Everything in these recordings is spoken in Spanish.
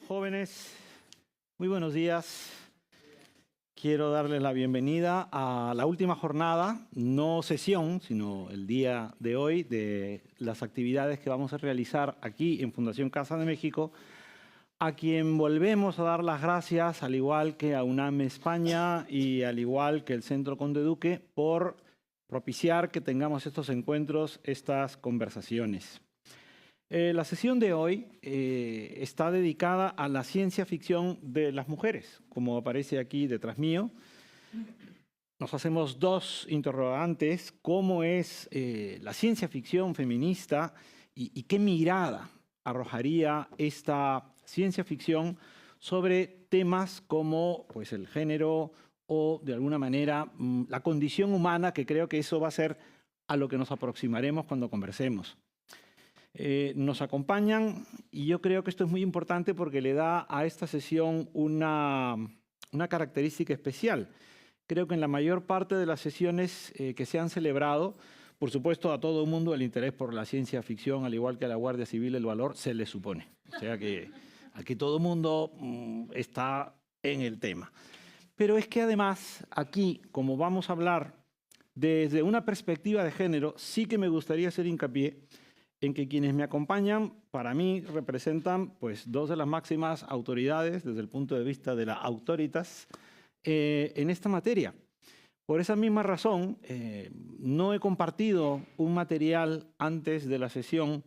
Jóvenes, muy buenos días. Quiero darles la bienvenida a la última jornada, no sesión, sino el día de hoy, de las actividades que vamos a realizar aquí en Fundación Casa de México, a quien volvemos a dar las gracias, al igual que a UNAM España y al igual que el Centro Conde Duque, por propiciar que tengamos estos encuentros, estas conversaciones. La sesión de hoy está dedicada a la ciencia ficción de las mujeres, como aparece aquí detrás mío. Nos hacemos dos interrogantes: ¿cómo es la ciencia ficción feminista y qué mirada arrojaría esta ciencia ficción sobre temas como pues, el género o, de alguna manera, la condición humana, que creo que eso va a ser a lo que nos aproximaremos cuando conversemos? Nos acompañan, y yo creo que esto es muy importante porque le da a esta sesión una característica especial. Creo que en la mayor parte de las sesiones que se han celebrado, por supuesto a todo el mundo el interés por la ciencia ficción, al igual que a la Guardia Civil el valor, se le supone. O sea que aquí todo el mundo está en el tema. Pero es que además aquí, como vamos a hablar desde una perspectiva de género, sí que me gustaría hacer hincapié en que quienes me acompañan, para mí, representan pues, dos de las máximas autoridades desde el punto de vista de la autoritas en esta materia. Por esa misma razón, no he compartido un material antes de la sesión,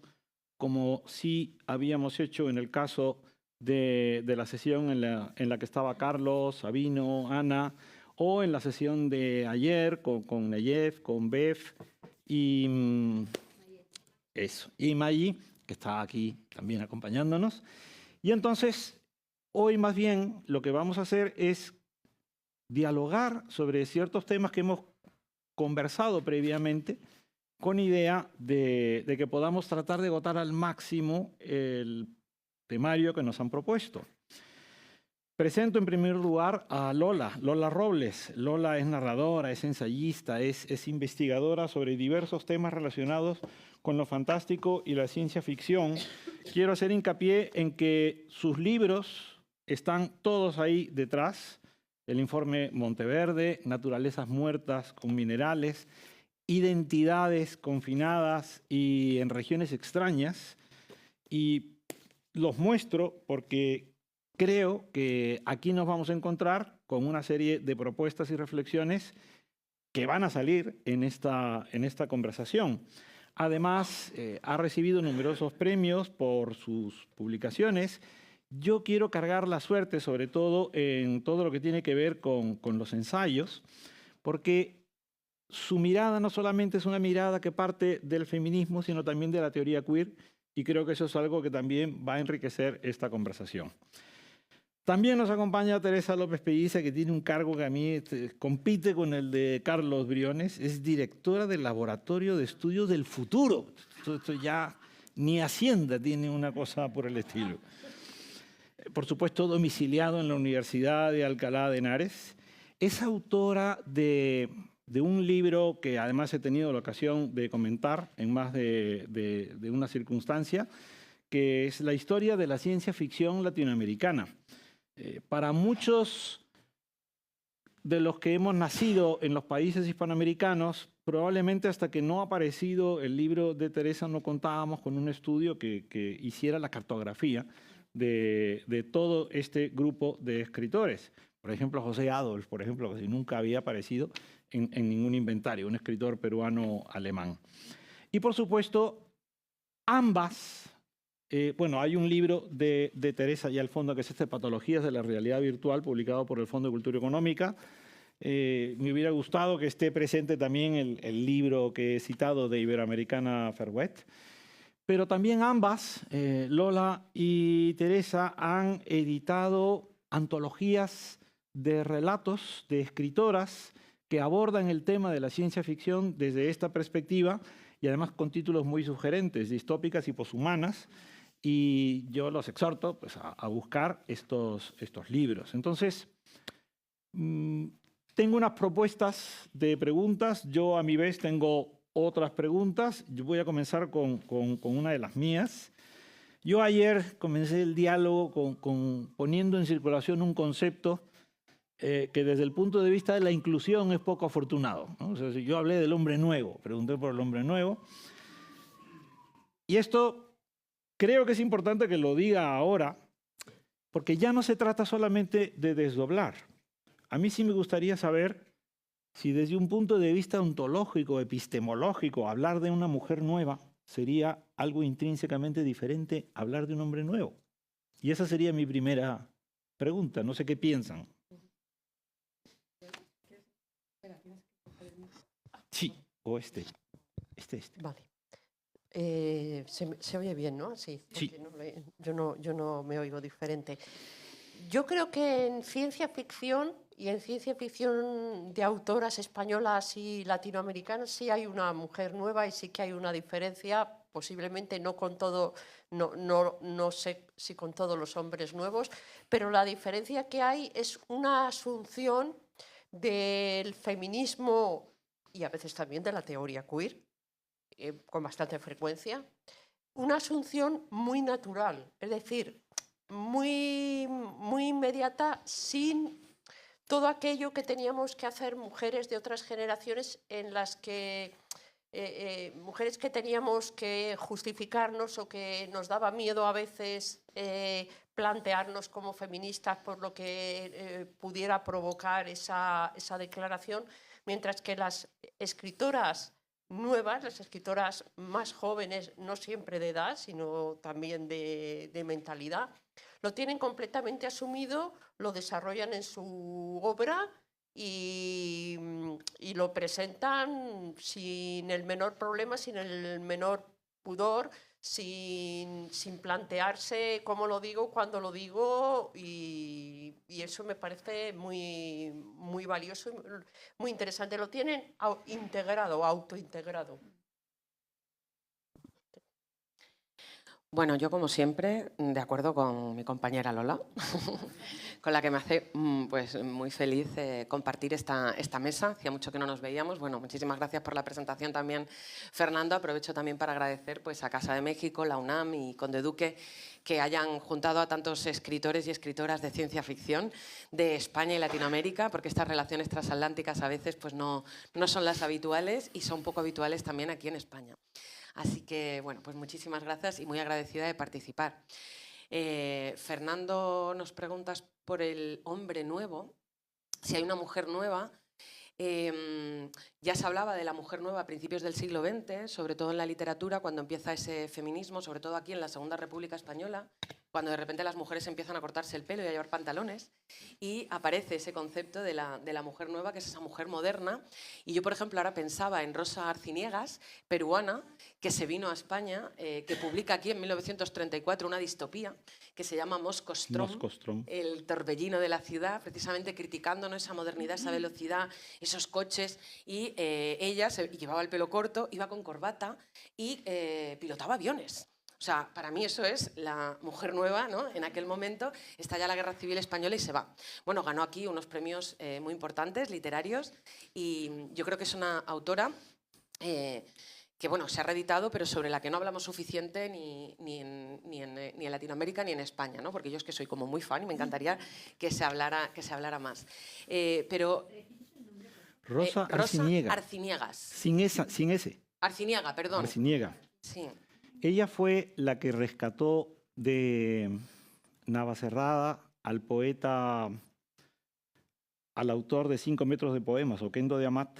como sí habíamos hecho en el caso de la sesión en la que estaba Carlos, Sabino, Ana, o en la sesión de ayer con Nayef, con Bev y Maggie, que está aquí también acompañándonos. Y entonces, hoy más bien lo que vamos a hacer es dialogar sobre ciertos temas que hemos conversado previamente, con idea de que podamos tratar de agotar al máximo el temario que nos han propuesto. Presento en primer lugar a Lola Robles. Lola es narradora, es ensayista, es investigadora sobre diversos temas relacionados con lo fantástico y la ciencia ficción. Quiero hacer hincapié en que sus libros están todos ahí detrás: el informe Monteverde, Naturalezas muertas con minerales, Identidades confinadas y en regiones extrañas. Y los muestro porque creo que aquí nos vamos a encontrar con una serie de propuestas y reflexiones que van a salir en esta conversación. Además, ha recibido numerosos premios por sus publicaciones. Yo quiero cargar la suerte, sobre todo en todo lo que tiene que ver con los ensayos, porque su mirada no solamente es una mirada que parte del feminismo, sino también de la teoría queer, y creo que eso es algo que también va a enriquecer esta conversación. También nos acompaña Teresa López Pelliza, que tiene un cargo que a mí compite con el de Carlos Briones. Es directora del Laboratorio de Estudios del Futuro. Esto ya ni Hacienda tiene una cosa por el estilo. Por supuesto, domiciliado en la Universidad de Alcalá de Henares. Es autora de un libro que además he tenido la ocasión de comentar en más de una circunstancia, que es la historia de la ciencia ficción latinoamericana. Para muchos de los que hemos nacido en los países hispanoamericanos, probablemente hasta que no ha aparecido el libro de Teresa no contábamos con un estudio que hiciera la cartografía de todo este grupo de escritores. Por ejemplo, José Adolf, por ejemplo, que nunca había aparecido en ningún inventario, un escritor peruano-alemán. Y por supuesto, ambas. Bueno, hay un libro de Teresa ya al fondo, que es Patologías de la Realidad Virtual, publicado por el Fondo de Cultura Económica. Me hubiera gustado que esté presente también el libro que he citado de Iberoamericana Ferwet. Pero también ambas, Lola y Teresa, han editado antologías de relatos de escritoras que abordan el tema de la ciencia ficción desde esta perspectiva, y además con títulos muy sugerentes: Distópicas y Poshumanas. Y yo los exhorto pues, a buscar estos libros. Entonces, tengo unas propuestas de preguntas. Yo a mi vez tengo otras preguntas. Yo voy a comenzar con una de las mías. Yo ayer comencé el diálogo poniendo en circulación un concepto que desde el punto de vista de la inclusión es poco afortunado, ¿no? O sea, si yo hablé del hombre nuevo, pregunté por el hombre nuevo, y esto creo que es importante que lo diga ahora, porque ya no se trata solamente de desdoblar. A mí sí me gustaría saber si desde un punto de vista ontológico, epistemológico, hablar de una mujer nueva sería algo intrínsecamente diferente a hablar de un hombre nuevo. Y esa sería mi primera pregunta. No sé qué piensan. Sí, o este. Vale. Se oye bien, ¿no? Sí. Sí. Yo no me oigo diferente. Yo creo que en ciencia ficción y en ciencia ficción de autoras españolas y latinoamericanas sí hay una mujer nueva y sí que hay una diferencia, posiblemente no con todo, no sé si con todos los hombres nuevos, pero la diferencia que hay es una asunción del feminismo y a veces también de la teoría queer, con bastante frecuencia, una asunción muy natural, es decir, muy inmediata, sin todo aquello que teníamos que hacer mujeres de otras generaciones en las que mujeres que teníamos que justificarnos o que nos daba miedo a veces plantearnos como feministas por lo que pudiera provocar esa declaración, mientras que las escritoras nuevas, las escritoras más jóvenes, no siempre de edad, sino también de mentalidad, lo tienen completamente asumido, lo desarrollan en su obra y lo presentan sin el menor problema, sin el menor pudor, sin plantearse cómo lo digo, cuándo lo digo, y eso me parece muy, muy valioso y muy interesante. Lo tienen integrado, autointegrado. Bueno, yo como siempre, de acuerdo con mi compañera Lola, con la que me hace pues, muy feliz compartir esta mesa. Hacía mucho que no nos veíamos. Bueno, muchísimas gracias por la presentación también, Fernando. Aprovecho también para agradecer pues, a Casa de México, la UNAM y Conde Duque que hayan juntado a tantos escritores y escritoras de ciencia ficción de España y Latinoamérica, porque estas relaciones transatlánticas a veces pues, no son las habituales y son poco habituales también aquí en España. Así que, bueno, pues muchísimas gracias y muy agradecida de participar. Fernando, nos preguntas por el hombre nuevo, si hay una mujer nueva. Ya se hablaba de la mujer nueva a principios del siglo XX, sobre todo en la literatura, cuando empieza ese feminismo, sobre todo aquí en la Segunda República Española, cuando de repente las mujeres empiezan a cortarse el pelo y a llevar pantalones, y aparece ese concepto de la mujer nueva, que es esa mujer moderna. Y yo, por ejemplo, ahora pensaba en Rosa Arciniegas, peruana, que se vino a España, que publica aquí en 1934 una distopía que se llama Moscostrom, el torbellino de la ciudad, precisamente criticándonos esa modernidad, esa velocidad, esos coches, y ella llevaba el pelo corto, iba con corbata y pilotaba aviones. O sea, para mí eso es la mujer nueva, ¿no? En aquel momento estalla la Guerra Civil Española y se va. Bueno, ganó aquí unos premios muy importantes, literarios, y yo creo que es una autora que, bueno, se ha reeditado, pero sobre la que no hablamos suficiente ni en Latinoamérica ni en España, ¿no? Porque yo es que soy como muy fan y me encantaría que se hablara más. Pero... Rosa Arciniega. Arciniegas. Sin ese. Arciniega, perdón. Arciniega. Sí. Ella fue la que rescató de Navacerrada al poeta, al autor de 5 metros de poemas, Oquendo de Amat,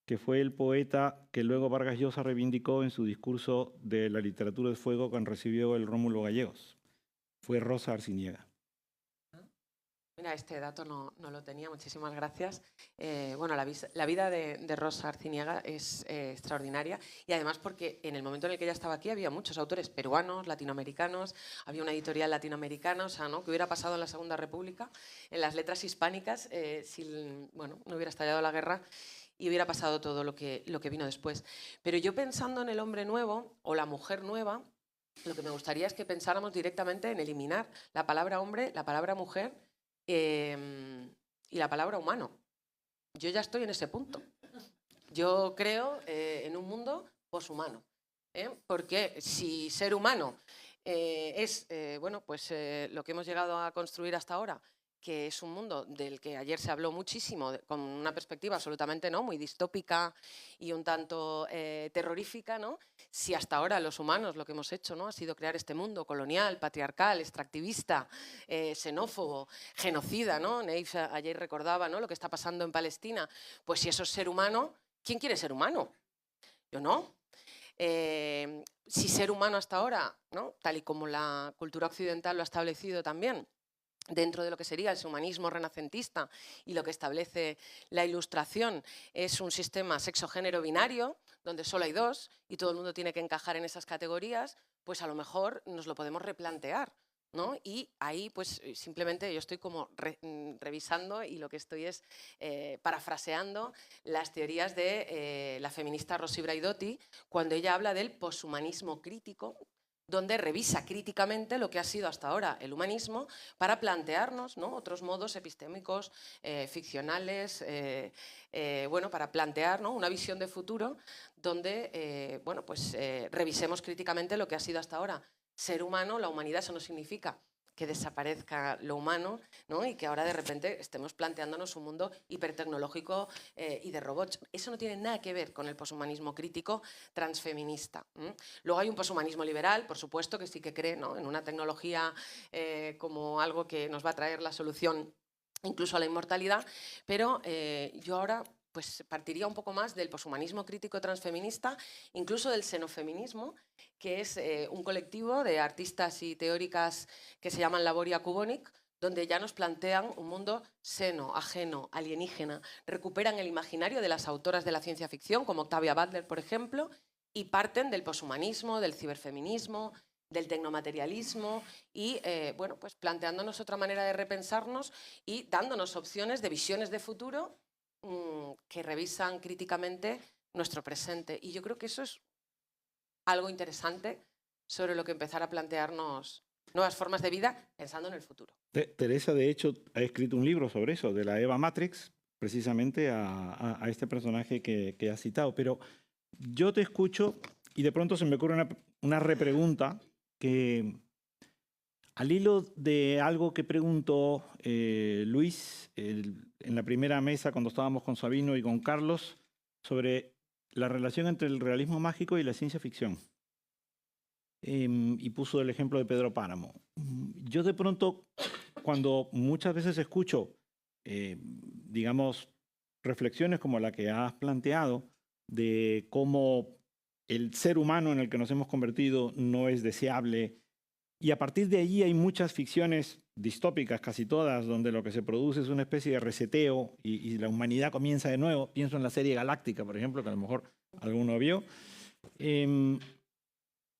que fue el poeta que luego Vargas Llosa reivindicó en su discurso de la literatura de fuego cuando recibió el Rómulo Gallegos. Fue Rosa Arciniega. Mira, este dato no lo tenía, muchísimas gracias. Bueno, la vida de Rosa Arciniega es extraordinaria, y además porque en el momento en el que ella estaba aquí había muchos autores peruanos, latinoamericanos, había una editorial latinoamericana, o sea, ¿no? ¿Qué hubiera pasado en la Segunda República, en las letras hispánicas, si bueno, no hubiera estallado la guerra y hubiera pasado todo lo que vino después? Pero yo, pensando en el hombre nuevo o la mujer nueva, lo que me gustaría es que pensáramos directamente en eliminar la palabra hombre, la palabra mujer y la palabra humano. Yo ya estoy en ese punto. Yo creo en un mundo poshumano, porque si ser humano bueno, pues lo que hemos llegado a construir hasta ahora, que es un mundo del que ayer se habló muchísimo, con una perspectiva absolutamente, ¿no?, muy distópica y un tanto terrorífica, ¿no? Si hasta ahora los humanos lo que hemos hecho, ¿no?, ha sido crear este mundo colonial, patriarcal, extractivista, xenófobo, genocida, ¿no? Neif ayer recordaba, ¿no?, lo que está pasando en Palestina. Pues si eso es ser humano, ¿quién quiere ser humano? Yo no. Si ser humano hasta ahora, ¿no?, tal y como la cultura occidental lo ha establecido también, dentro de lo que sería el humanismo renacentista y lo que establece la Ilustración, es un sistema sexo-género binario, donde solo hay dos y todo el mundo tiene que encajar en esas categorías, pues a lo mejor nos lo podemos replantear, ¿no? Y ahí pues simplemente yo estoy como revisando y lo que estoy es parafraseando las teorías de la feminista Rosy Braidotti, cuando ella habla del poshumanismo crítico, donde revisa críticamente lo que ha sido hasta ahora el humanismo para plantearnos, ¿no?, otros modos epistémicos, ficcionales, bueno, para plantear, ¿no?, una visión de futuro donde bueno, pues, revisemos críticamente lo que ha sido hasta ahora ser humano, la humanidad. Eso no significa que desaparezca lo humano, ¿no?, y que ahora de repente estemos planteándonos un mundo hipertecnológico y de robots. Eso no tiene nada que ver con el poshumanismo crítico transfeminista. Luego hay un poshumanismo liberal, por supuesto, que sí que cree, ¿no?, en una tecnología como algo que nos va a traer la solución incluso a la inmortalidad, pero yo ahora pues partiría un poco más del poshumanismo crítico transfeminista, incluso del xenofeminismo, que es un colectivo de artistas y teóricas que se llaman Laboria Cubonic, donde ya nos plantean un mundo xeno, ajeno, alienígena, recuperan el imaginario de las autoras de la ciencia ficción, como Octavia Butler, por ejemplo, y parten del poshumanismo, del ciberfeminismo, del tecnomaterialismo y, bueno, pues planteándonos otra manera de repensarnos y dándonos opciones de visiones de futuro que revisan críticamente nuestro presente. Y yo creo que eso es algo interesante sobre lo que empezar a plantearnos nuevas formas de vida pensando en el futuro. Teresa, de hecho, ha escrito un libro sobre eso, de la Eva Matrix, precisamente a este personaje que has citado. Pero yo te escucho y de pronto se me ocurre una repregunta que, al hilo de algo que preguntó Luis en la primera mesa cuando estábamos con Sabino y con Carlos, sobre la relación entre el realismo mágico y la ciencia ficción. Y puso el ejemplo de Pedro Páramo. Yo de pronto, cuando muchas veces escucho, digamos, reflexiones como la que has planteado, de cómo el ser humano en el que nos hemos convertido no es deseable, y a partir de allí hay muchas ficciones distópicas, casi todas, donde lo que se produce es una especie de reseteo y la humanidad comienza de nuevo. Pienso en la serie Galáctica, por ejemplo, que a lo mejor alguno vio.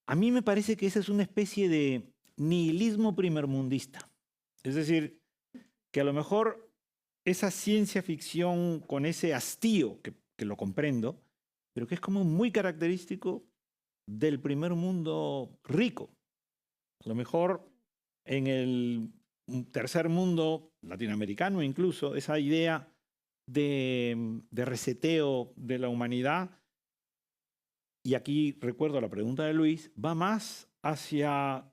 A mí me parece que esa es una especie de nihilismo primermundista. Es decir, que a lo mejor esa ciencia ficción con ese hastío, que lo comprendo, pero que es como muy característico del primer mundo rico. A lo mejor en el tercer mundo latinoamericano incluso, esa idea de reseteo de la humanidad, y aquí recuerdo la pregunta de Luis, va más hacia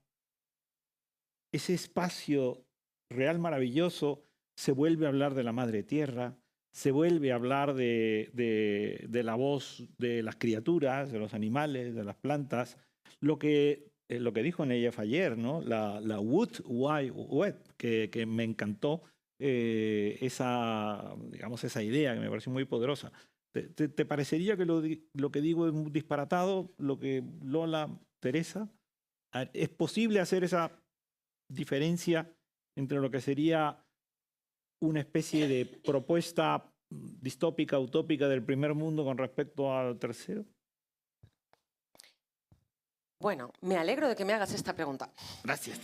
ese espacio real maravilloso. Se vuelve a hablar de la madre tierra, se vuelve a hablar de la voz de las criaturas, de los animales, de las plantas, lo que dijo Neyef ayer, ¿no? La Wood Wide Web, que me encantó esa idea, que me pareció muy poderosa. ¿Te parecería que lo que digo es muy disparatado, lo que Lola, Teresa? ¿Es posible hacer esa diferencia entre lo que sería una especie de propuesta distópica, utópica del primer mundo con respecto al tercero? Bueno, me alegro de que me hagas esta pregunta. Gracias.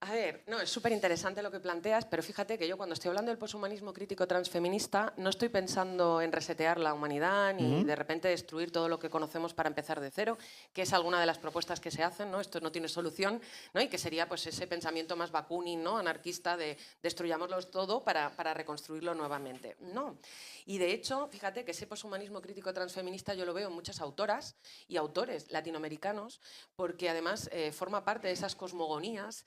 A ver, no, es súper interesante lo que planteas, pero fíjate que yo cuando estoy hablando del poshumanismo crítico transfeminista no estoy pensando en resetear la humanidad ni de repente destruir todo lo que conocemos para empezar de cero, que es alguna de las propuestas que se hacen, ¿no? Esto no tiene solución, ¿no? Y que sería pues ese pensamiento más Bakunin, ¿no? Anarquista de destruyámoslo todo para reconstruirlo nuevamente. No. Y de hecho, fíjate que ese poshumanismo crítico transfeminista yo lo veo en muchas autoras y autores latinoamericanos, porque además forma parte de esas cosmogonías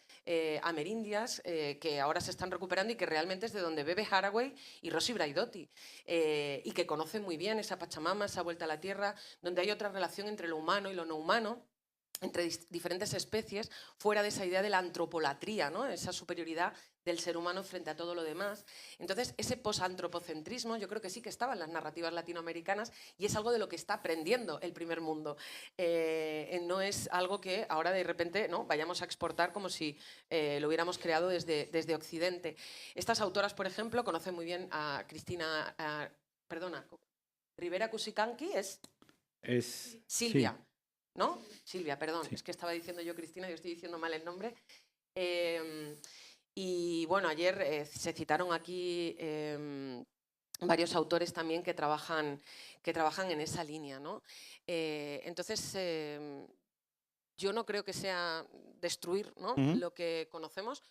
amerindias que ahora se están recuperando y que realmente es de donde bebe Haraway y Rosy Braidotti, y que conocen muy bien esa Pachamama, esa vuelta a la tierra, donde hay otra relación entre lo humano y lo no humano, entre diferentes especies, fuera de esa idea de la antropolatría, ¿no? Esa superioridad del ser humano frente a todo lo demás. Entonces, ese posantropocentrismo yo creo que sí que estaba en las narrativas latinoamericanas y es algo de lo que está aprendiendo el primer mundo. No es algo que ahora de repente, ¿no?, vayamos a exportar como si lo hubiéramos creado desde Occidente. Estas autoras, por ejemplo, conocen muy bien a Cristina, Rivera Cusicanqui, es Silvia. Sí. ¿No? Silvia, perdón, Sí. es que estaba diciendo yo Cristina, yo estoy diciendo mal el nombre. Y bueno, ayer se citaron aquí varios autores también que trabajan en esa línea, ¿no? Entonces, yo no creo que sea destruir, ¿no?, lo que conocemos,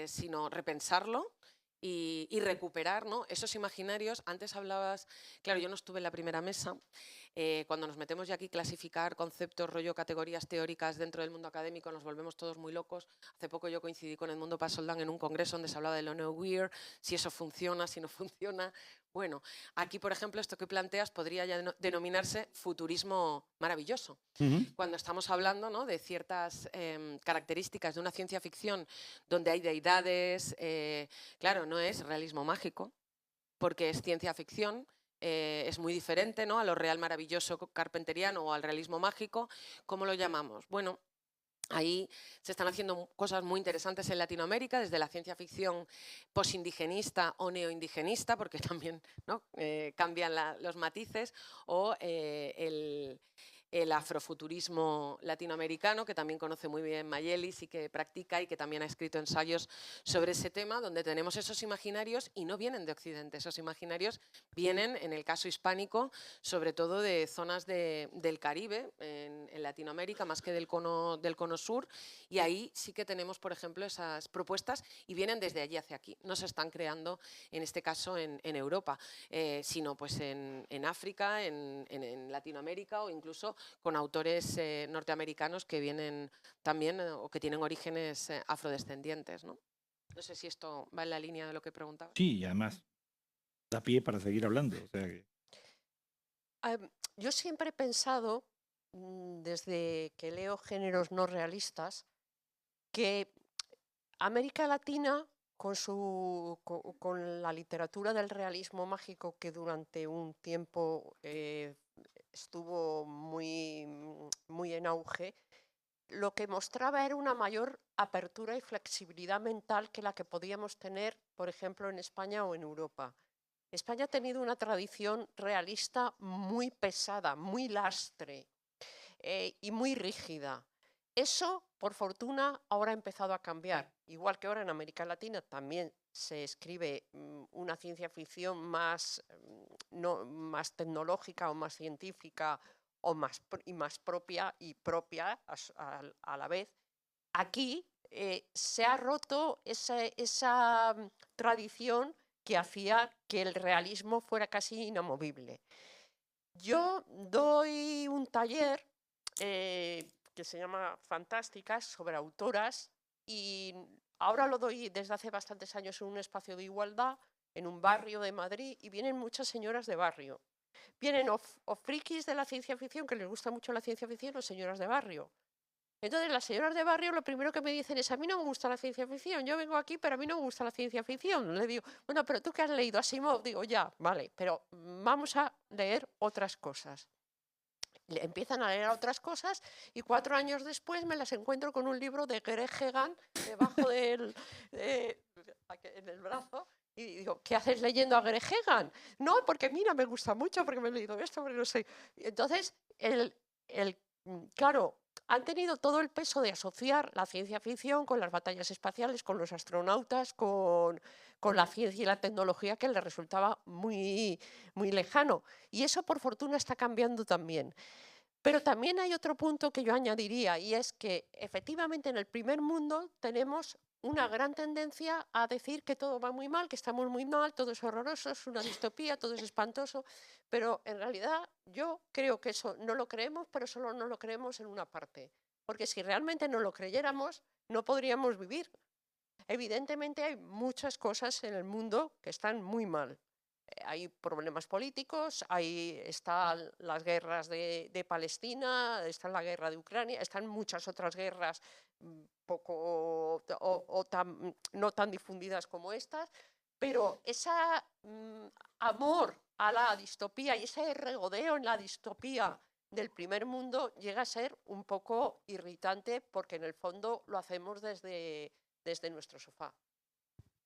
sino repensarlo y recuperar, ¿no?, esos imaginarios. Antes hablabas, claro, yo no estuve en la primera mesa, cuando nos metemos ya aquí clasificar conceptos, rollo categorías teóricas dentro del mundo académico, nos volvemos todos muy locos. Hace poco yo coincidí con Edmundo Pasoldán en un congreso donde se hablaba de lo neo-queer, si eso funciona, si no funciona. Bueno, aquí, por ejemplo, esto que planteas podría ya denominarse futurismo maravilloso. Cuando estamos hablando, ¿no?, de ciertas características de una ciencia ficción donde hay deidades, claro, no es realismo mágico, porque es ciencia ficción, es muy diferente, ¿no?, a lo real maravilloso carpenteriano o al realismo mágico. ¿Cómo lo llamamos? Bueno, ahí se están haciendo cosas muy interesantes en Latinoamérica, desde la ciencia ficción posindigenista o neoindigenista, porque también, ¿no?, cambian los matices, o el afrofuturismo latinoamericano, que también conoce muy bien Mayelis y que practica y que también ha escrito ensayos sobre ese tema, donde tenemos esos imaginarios y no vienen de Occidente. Esos imaginarios vienen, en el caso hispánico, sobre todo de zonas del Caribe, en Latinoamérica, más que del cono sur, y ahí sí que tenemos, por ejemplo, esas propuestas y vienen desde allí hacia aquí. No se están creando, en este caso, en Europa, sino pues en África, en Latinoamérica, o incluso con autores norteamericanos que vienen también o que tienen orígenes afrodescendientes, ¿no? No sé si esto va en la línea de lo que preguntaba. Sí, y además da pie para seguir hablando. O sea que... Yo siempre he pensado, desde que leo géneros no realistas, que América Latina, con la literatura del realismo mágico que durante un tiempo estuvo muy en auge, lo que mostraba era una mayor apertura y flexibilidad mental que la que podíamos tener, por ejemplo, en España o en Europa. España ha tenido una tradición realista muy pesada, muy lastre y muy rígida. Eso, por fortuna, ahora ha empezado a cambiar. Igual que ahora en América Latina también se escribe una ciencia ficción más tecnológica o más científica o más propia a la vez. Aquí se ha roto esa tradición que hacía que el realismo fuera casi inamovible. Yo doy un taller que se llama Fantásticas, sobre autoras, y ahora lo doy desde hace bastantes años en un espacio de igualdad, en un barrio de Madrid, y vienen muchas señoras de barrio. Vienen o frikis de la ciencia ficción, que les gusta mucho la ciencia ficción, o señoras de barrio. Entonces, las señoras de barrio lo primero que me dicen es: a mí no me gusta la ciencia ficción, yo vengo aquí, pero a mí no me gusta la ciencia ficción. Le digo: bueno, pero tú que has leído Asimov, digo, ya, vale, pero vamos a leer otras cosas. Empiezan a leer otras cosas y 4 años después me las encuentro con un libro de Greg Egan debajo en el brazo. Y digo: ¿qué haces leyendo a Greg Egan? No, porque mira, me gusta mucho, porque me he leído esto, porque no sé. Entonces, claro, han tenido todo el peso de asociar la ciencia ficción con las batallas espaciales, con los astronautas, con la ciencia y la tecnología que les resultaba muy, muy lejano. Y eso, por fortuna, está cambiando también. Pero también hay otro punto que yo añadiría, y es que efectivamente en el primer mundo tenemos una gran tendencia a decir que todo va muy mal, que estamos muy mal, todo es horroroso, es una distopía, todo es espantoso, pero en realidad yo creo que eso no lo creemos, pero solo no lo creemos en una parte, porque si realmente no lo creyéramos, no podríamos vivir. Evidentemente hay muchas cosas en el mundo que están muy mal. Hay problemas políticos, ahí están las guerras de Palestina, está la guerra de Ucrania, están muchas otras guerras poco no tan difundidas como estas, pero ese amor a la distopía y ese regodeo en la distopía del primer mundo llega a ser un poco irritante porque en el fondo lo hacemos desde nuestro sofá.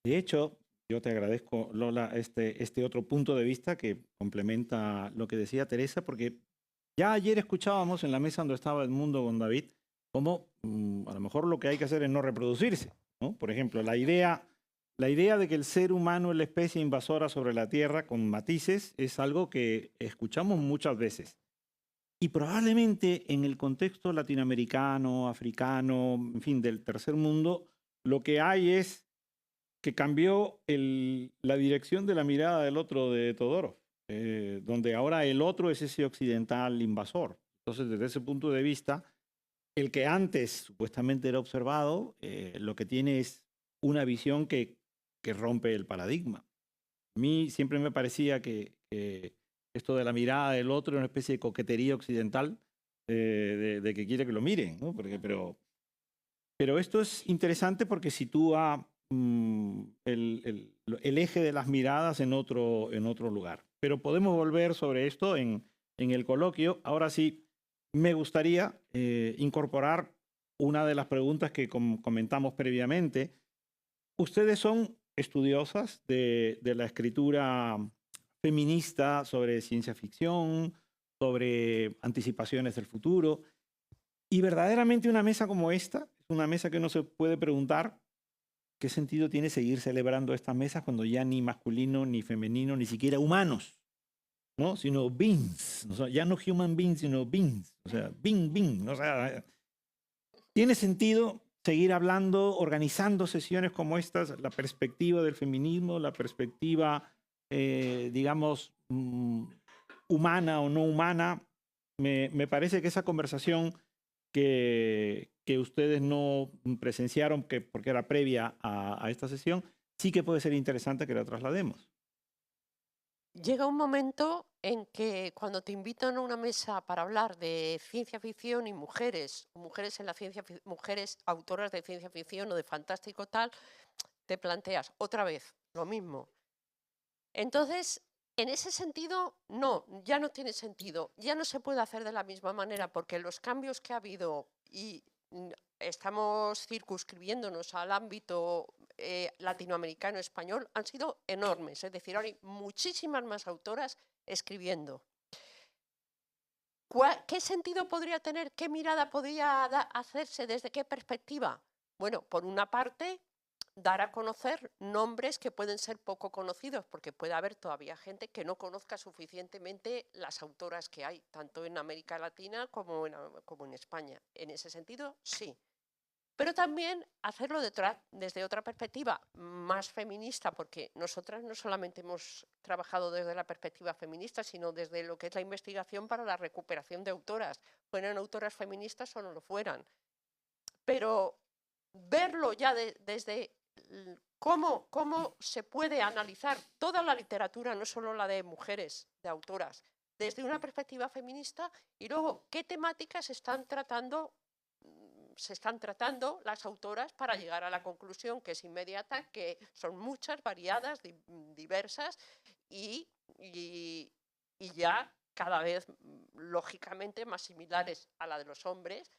De hecho, yo te agradezco, Lola, este otro punto de vista que complementa lo que decía Teresa, porque ya ayer escuchábamos en la mesa donde estaba Edmundo con David, cómo a lo mejor lo que hay que hacer es no reproducirse, ¿no? Por ejemplo, la idea de que el ser humano es la especie invasora sobre la Tierra, con matices, es algo que escuchamos muchas veces. Y probablemente en el contexto latinoamericano, africano, en fin, del tercer mundo, lo que hay es que cambió la dirección de la mirada del otro de Todorov, donde ahora el otro es ese occidental invasor. Entonces, desde ese punto de vista, el que antes supuestamente era observado, lo que tiene es una visión que rompe el paradigma. A mí siempre me parecía que esto de la mirada del otro era una especie de coquetería occidental, de que quiere que lo miren, ¿no? Pero esto es interesante porque sitúa el eje de las miradas en otro lugar. Pero podemos volver sobre esto en el coloquio. Ahora sí, me gustaría incorporar una de las preguntas que comentamos previamente. Ustedes son estudiosas de la escritura feminista sobre ciencia ficción, sobre anticipaciones del futuro. Y verdaderamente una mesa como esta es una mesa que uno se puede preguntar qué sentido tiene seguir celebrando estas mesas cuando ya ni masculino, ni femenino, ni siquiera humanos, ¿no? Sino beings, o sea, ya no human beings, sino beings, o sea, being, o sea, ¿tiene sentido seguir hablando, organizando sesiones como estas, la perspectiva del feminismo, la perspectiva, digamos, humana o no humana? Me parece que esa conversación que ustedes no presenciaron porque era previa a esta sesión, sí que puede ser interesante que la traslademos. Llega un momento en que cuando te invitan a una mesa para hablar de ciencia ficción y mujeres, mujeres en la mujeres autoras de ciencia ficción o de fantástico tal, te planteas otra vez lo mismo. Entonces, en ese sentido, no, ya no tiene sentido, ya no se puede hacer de la misma manera porque los cambios que ha habido y estamos circunscribiéndonos al ámbito latinoamericano español han sido enormes, es decir, ahora hay muchísimas más autoras escribiendo. ¿Qué sentido podría tener? ¿Qué mirada podría hacerse? ¿Desde qué perspectiva? Bueno, por una parte, dar a conocer nombres que pueden ser poco conocidos, porque puede haber todavía gente que no conozca suficientemente las autoras que hay, tanto en América Latina como en España. En ese sentido, sí. Pero también hacerlo desde otra perspectiva más feminista, porque nosotras no solamente hemos trabajado desde la perspectiva feminista, sino desde lo que es la investigación para la recuperación de autoras, fueran autoras feministas o no lo fueran. Pero verlo ya desde cómo se puede analizar toda la literatura, no solo la de mujeres, de autoras, desde una perspectiva feminista, y luego qué temáticas se están tratando las autoras para llegar a la conclusión que es inmediata, que son muchas, variadas, diversas y ya cada vez lógicamente más similares a la de los hombres.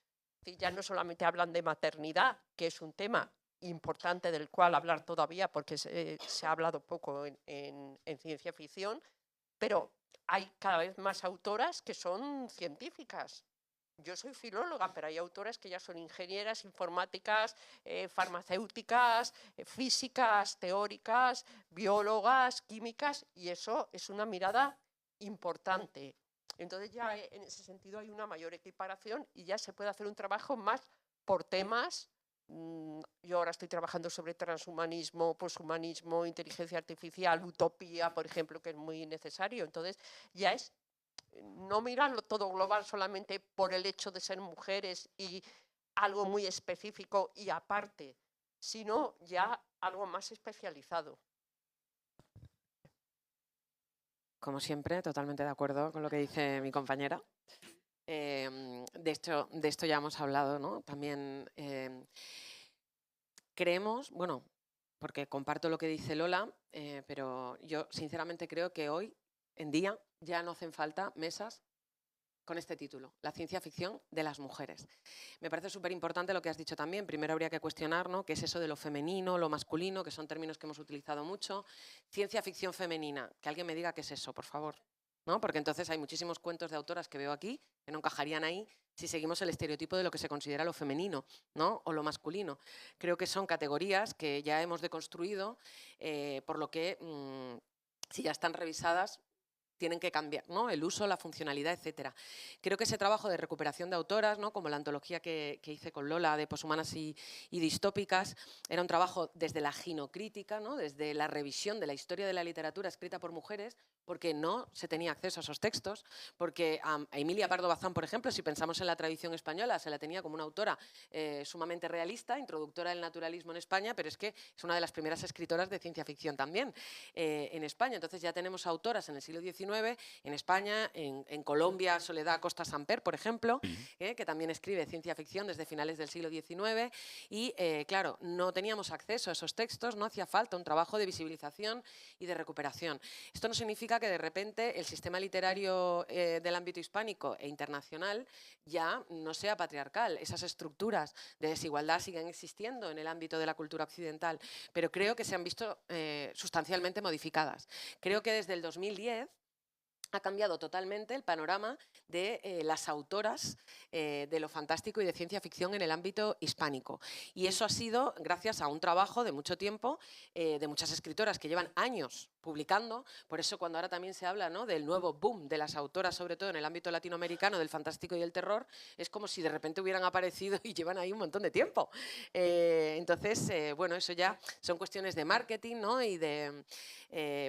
Ya no solamente hablan de maternidad, que es un tema importante del cual hablar todavía porque se ha hablado poco en ciencia ficción, pero hay cada vez más autoras que son científicas. Yo soy filóloga, pero hay autoras que ya son ingenieras, informáticas, farmacéuticas, físicas, teóricas, biólogas, químicas, y eso es una mirada importante. Entonces ya en ese sentido hay una mayor equiparación y ya se puede hacer un trabajo más por temas. Yo ahora estoy trabajando sobre transhumanismo, poshumanismo, inteligencia artificial, utopía, por ejemplo, que es muy necesario. Entonces ya es no mirarlo todo global solamente por el hecho de ser mujeres y algo muy específico y aparte, sino ya algo más especializado. Como siempre, totalmente de acuerdo con lo que dice mi compañera. De esto ya hemos hablado, ¿no? También creemos, bueno, porque comparto lo que dice Lola, pero yo sinceramente creo que hoy en día ya no hacen falta mesas con este título, la ciencia ficción de las mujeres. Me parece súper importante lo que has dicho también. Primero habría que cuestionar, ¿no?, qué es eso de lo femenino, lo masculino, que son términos que hemos utilizado mucho. Ciencia ficción femenina, que alguien me diga qué es eso, por favor. ¿No? Porque entonces hay muchísimos cuentos de autoras que veo aquí que no encajarían ahí si seguimos el estereotipo de lo que se considera lo femenino, ¿no?, o lo masculino. Creo que son categorías que ya hemos deconstruido, por lo que si ya están revisadas tienen que cambiar, ¿no?, el uso, la funcionalidad, etcétera. Creo que ese trabajo de recuperación de autoras, ¿no?, como la antología que hice con Lola de poshumanas y distópicas, era un trabajo desde la ginocrítica, ¿no?, desde la revisión de la historia de la literatura escrita por mujeres, porque no se tenía acceso a esos textos, porque a Emilia Pardo Bazán, por ejemplo, si pensamos en la tradición española, se la tenía como una autora sumamente realista, introductora del naturalismo en España, pero es que es una de las primeras escritoras de ciencia ficción también en España. Entonces ya tenemos autoras en el siglo XIX, en España, en Colombia, Soledad Costa Samper, por ejemplo, que también escribe ciencia ficción desde finales del siglo XIX, y claro, no teníamos acceso a esos textos, no hacía falta un trabajo de visibilización y de recuperación. Esto no significa que de repente el sistema literario del ámbito hispánico e internacional ya no sea patriarcal. Esas estructuras de desigualdad siguen existiendo en el ámbito de la cultura occidental, pero creo que se han visto sustancialmente modificadas. Creo que desde el 2010 ha cambiado totalmente el panorama de las autoras de lo fantástico y de ciencia ficción en el ámbito hispánico. Y eso ha sido gracias a un trabajo de mucho tiempo de muchas escritoras que llevan años publicando. Por eso cuando ahora también se habla, ¿no?, del nuevo boom de las autoras, sobre todo en el ámbito latinoamericano, del fantástico y el terror, es como si de repente hubieran aparecido y llevan ahí un montón de tiempo. Entonces, bueno, eso ya son cuestiones de marketing, ¿no?, y de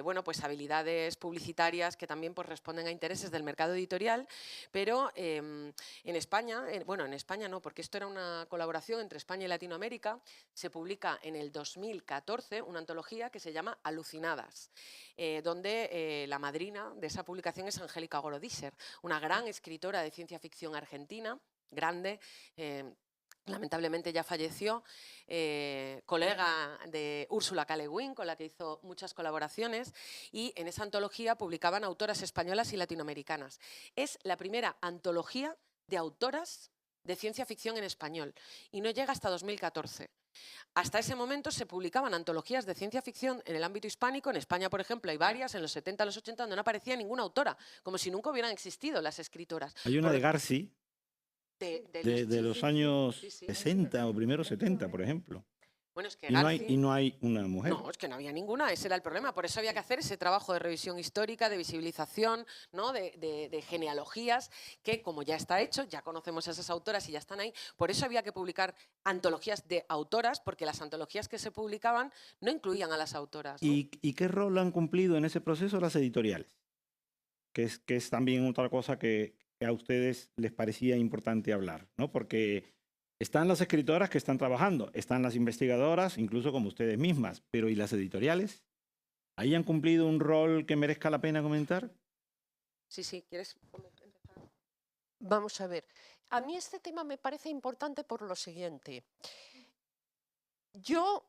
bueno, pues habilidades publicitarias que también pues, responden a intereses del mercado editorial, pero en España, bueno, en España no, porque esto era una colaboración entre España y Latinoamérica, se publica en el 2014 una antología que se llama Alucinadas, donde la madrina de esa publicación es Angélica Gorodischer, una gran escritora de ciencia ficción argentina, grande, lamentablemente ya falleció, colega de Úrsula K. Le Guin, con la que hizo muchas colaboraciones, y en esa antología publicaban autoras españolas y latinoamericanas. Es la primera antología de autoras de ciencia ficción en español y no llega hasta 2014. Hasta ese momento se publicaban antologías de ciencia ficción en el ámbito hispánico. En España, por ejemplo, hay varias, en los 70, los 80, donde no aparecía ninguna autora, como si nunca hubieran existido las escritoras. Hay una de Garci, de los años sí, sí. 60 o primeros 70, por ejemplo. Bueno, es que Y no hay una mujer. No, es que no había ninguna, ese era el problema. Por eso había que hacer ese trabajo de revisión histórica, de visibilización, ¿no?, de genealogías, que como ya está hecho, ya conocemos a esas autoras y ya están ahí. Por eso había que publicar antologías de autoras, porque las antologías que se publicaban no incluían a las autoras, ¿no? ¿Y qué rol han cumplido en ese proceso las editoriales? Que es también otra cosa que a ustedes les parecía importante hablar, ¿no? Porque están las escritoras que están trabajando, están las investigadoras, incluso como ustedes mismas, pero ¿y las editoriales? ¿Ahí han cumplido un rol que merezca la pena comentar? Sí, ¿quieres empezar? Vamos a ver, a mí este tema me parece importante por lo siguiente. Yo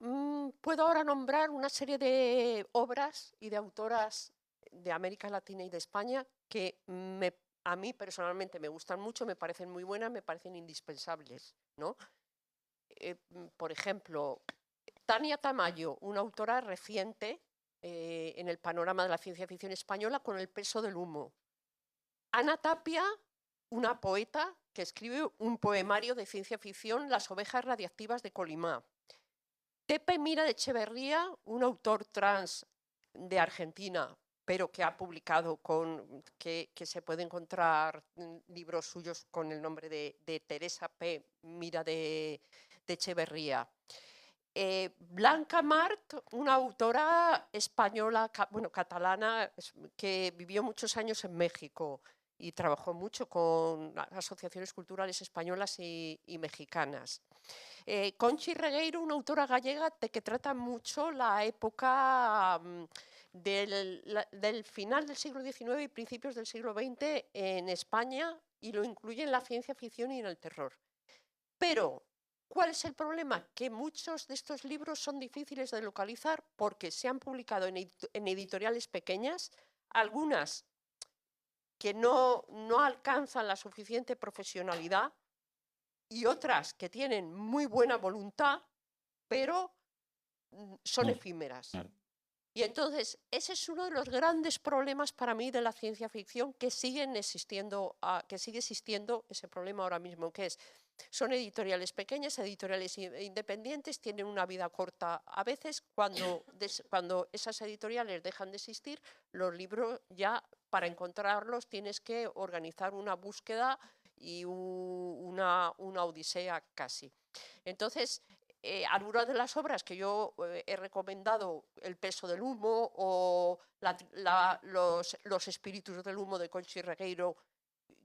puedo ahora nombrar una serie de obras y de autoras de América Latina y de España que a mí personalmente me gustan mucho, me parecen muy buenas, me parecen indispensables, ¿no? Por ejemplo, Tania Tamayo, una autora reciente en el panorama de la ciencia ficción española, con El peso del humo. Ana Tapia, una poeta que escribe un poemario de ciencia ficción, Las ovejas radiactivas de Colimá. Tepe Mira de Echeverría, un autor trans de Argentina, pero que ha publicado que se puede encontrar libros suyos con el nombre de Teresa P. Mira de Echeverría. Blanca Mart, una autora española, catalana, que vivió muchos años en México y trabajó mucho con asociaciones culturales españolas y mexicanas. Conchi Regueiro, una autora gallega que trata mucho la época del final del siglo XIX y principios del siglo XX en España, y lo incluye en la ciencia ficción y en el terror. Pero, ¿cuál es el problema? Que muchos de estos libros son difíciles de localizar porque se han publicado en editoriales pequeñas, algunas que no alcanzan la suficiente profesionalidad y otras que tienen muy buena voluntad, pero son efímeras. Claro. Y entonces, ese es uno de los grandes problemas para mí de la ciencia ficción, que sigue existiendo ese problema ahora mismo, que son editoriales pequeñas, editoriales independientes, tienen una vida corta. A veces, cuando esas editoriales dejan de existir, los libros ya, para encontrarlos, tienes que organizar una búsqueda y una odisea casi. Entonces, algunas de las obras que yo he recomendado, El peso del humo o los espíritus del humo de Conchi Regueiro,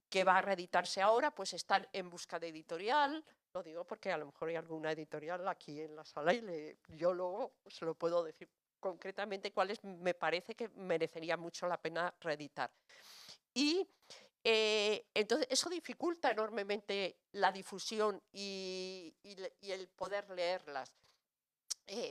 que va a reeditarse ahora, pues están en busca de editorial. Lo digo porque a lo mejor hay alguna editorial aquí en la sala y yo luego se lo puedo decir concretamente cuáles me parece que merecería mucho la pena reeditar. Y entonces eso dificulta enormemente la difusión y el poder leerlas.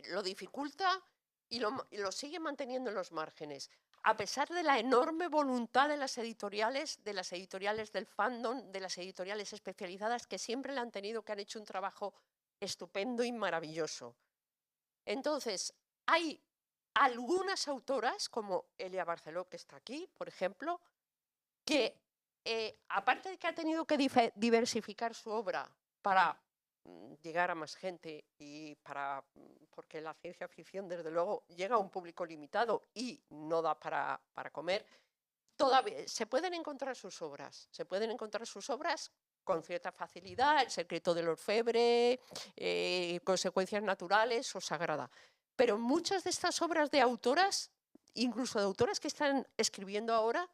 Lo dificulta y lo sigue manteniendo en los márgenes, a pesar de la enorme voluntad de las editoriales del fandom, de las editoriales especializadas, que siempre le han tenido, que han hecho un trabajo estupendo y maravilloso. Entonces, hay algunas autoras, como Elia Barceló, que está aquí, por ejemplo, que aparte de que ha tenido que diversificar su obra para llegar a más gente y porque la ciencia ficción, desde luego, llega a un público limitado y no da para comer, todavía se pueden encontrar sus obras. Con cierta facilidad, El secreto del orfebre, Consecuencias naturales o Sagrada. Pero muchas de estas obras de autoras, incluso de autoras que están escribiendo ahora,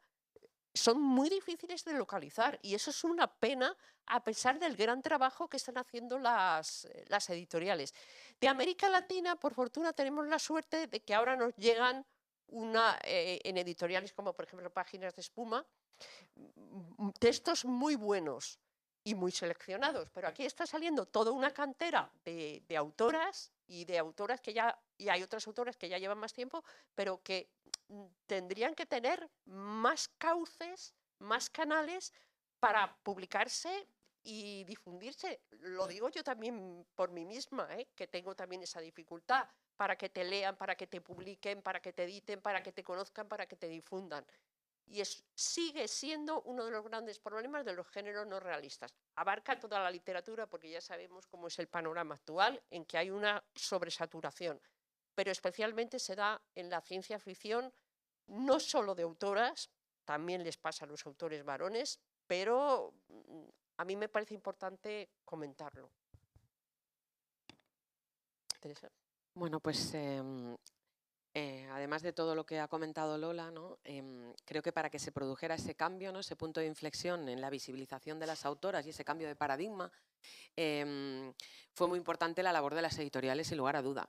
son muy difíciles de localizar, y eso es una pena, a pesar del gran trabajo que están haciendo las editoriales. De América Latina, por fortuna, tenemos la suerte de que ahora nos llegan en editoriales como, por ejemplo, Páginas de Espuma, textos muy buenos y muy seleccionados, pero aquí está saliendo toda una cantera de autoras y de autoras y hay otras autoras que ya llevan más tiempo, pero que tendrían que tener más cauces, más canales para publicarse y difundirse. Lo digo yo también por mí misma, que tengo también esa dificultad, para que te lean, para que te publiquen, para que te editen, para que te conozcan, para que te difundan. Y sigue siendo uno de los grandes problemas de los géneros no realistas. Abarca toda la literatura, porque ya sabemos cómo es el panorama actual, en que hay una sobresaturación, pero especialmente se da en la ciencia ficción, no solo de autoras, también les pasa a los autores varones, pero a mí me parece importante comentarlo. Teresa. Bueno, pues además de todo lo que ha comentado Lola, ¿no? Creo que para que se produjera ese cambio, ¿no? Ese punto de inflexión en la visibilización de las autoras y ese cambio de paradigma, fue muy importante la labor de las editoriales, sin lugar a dudas.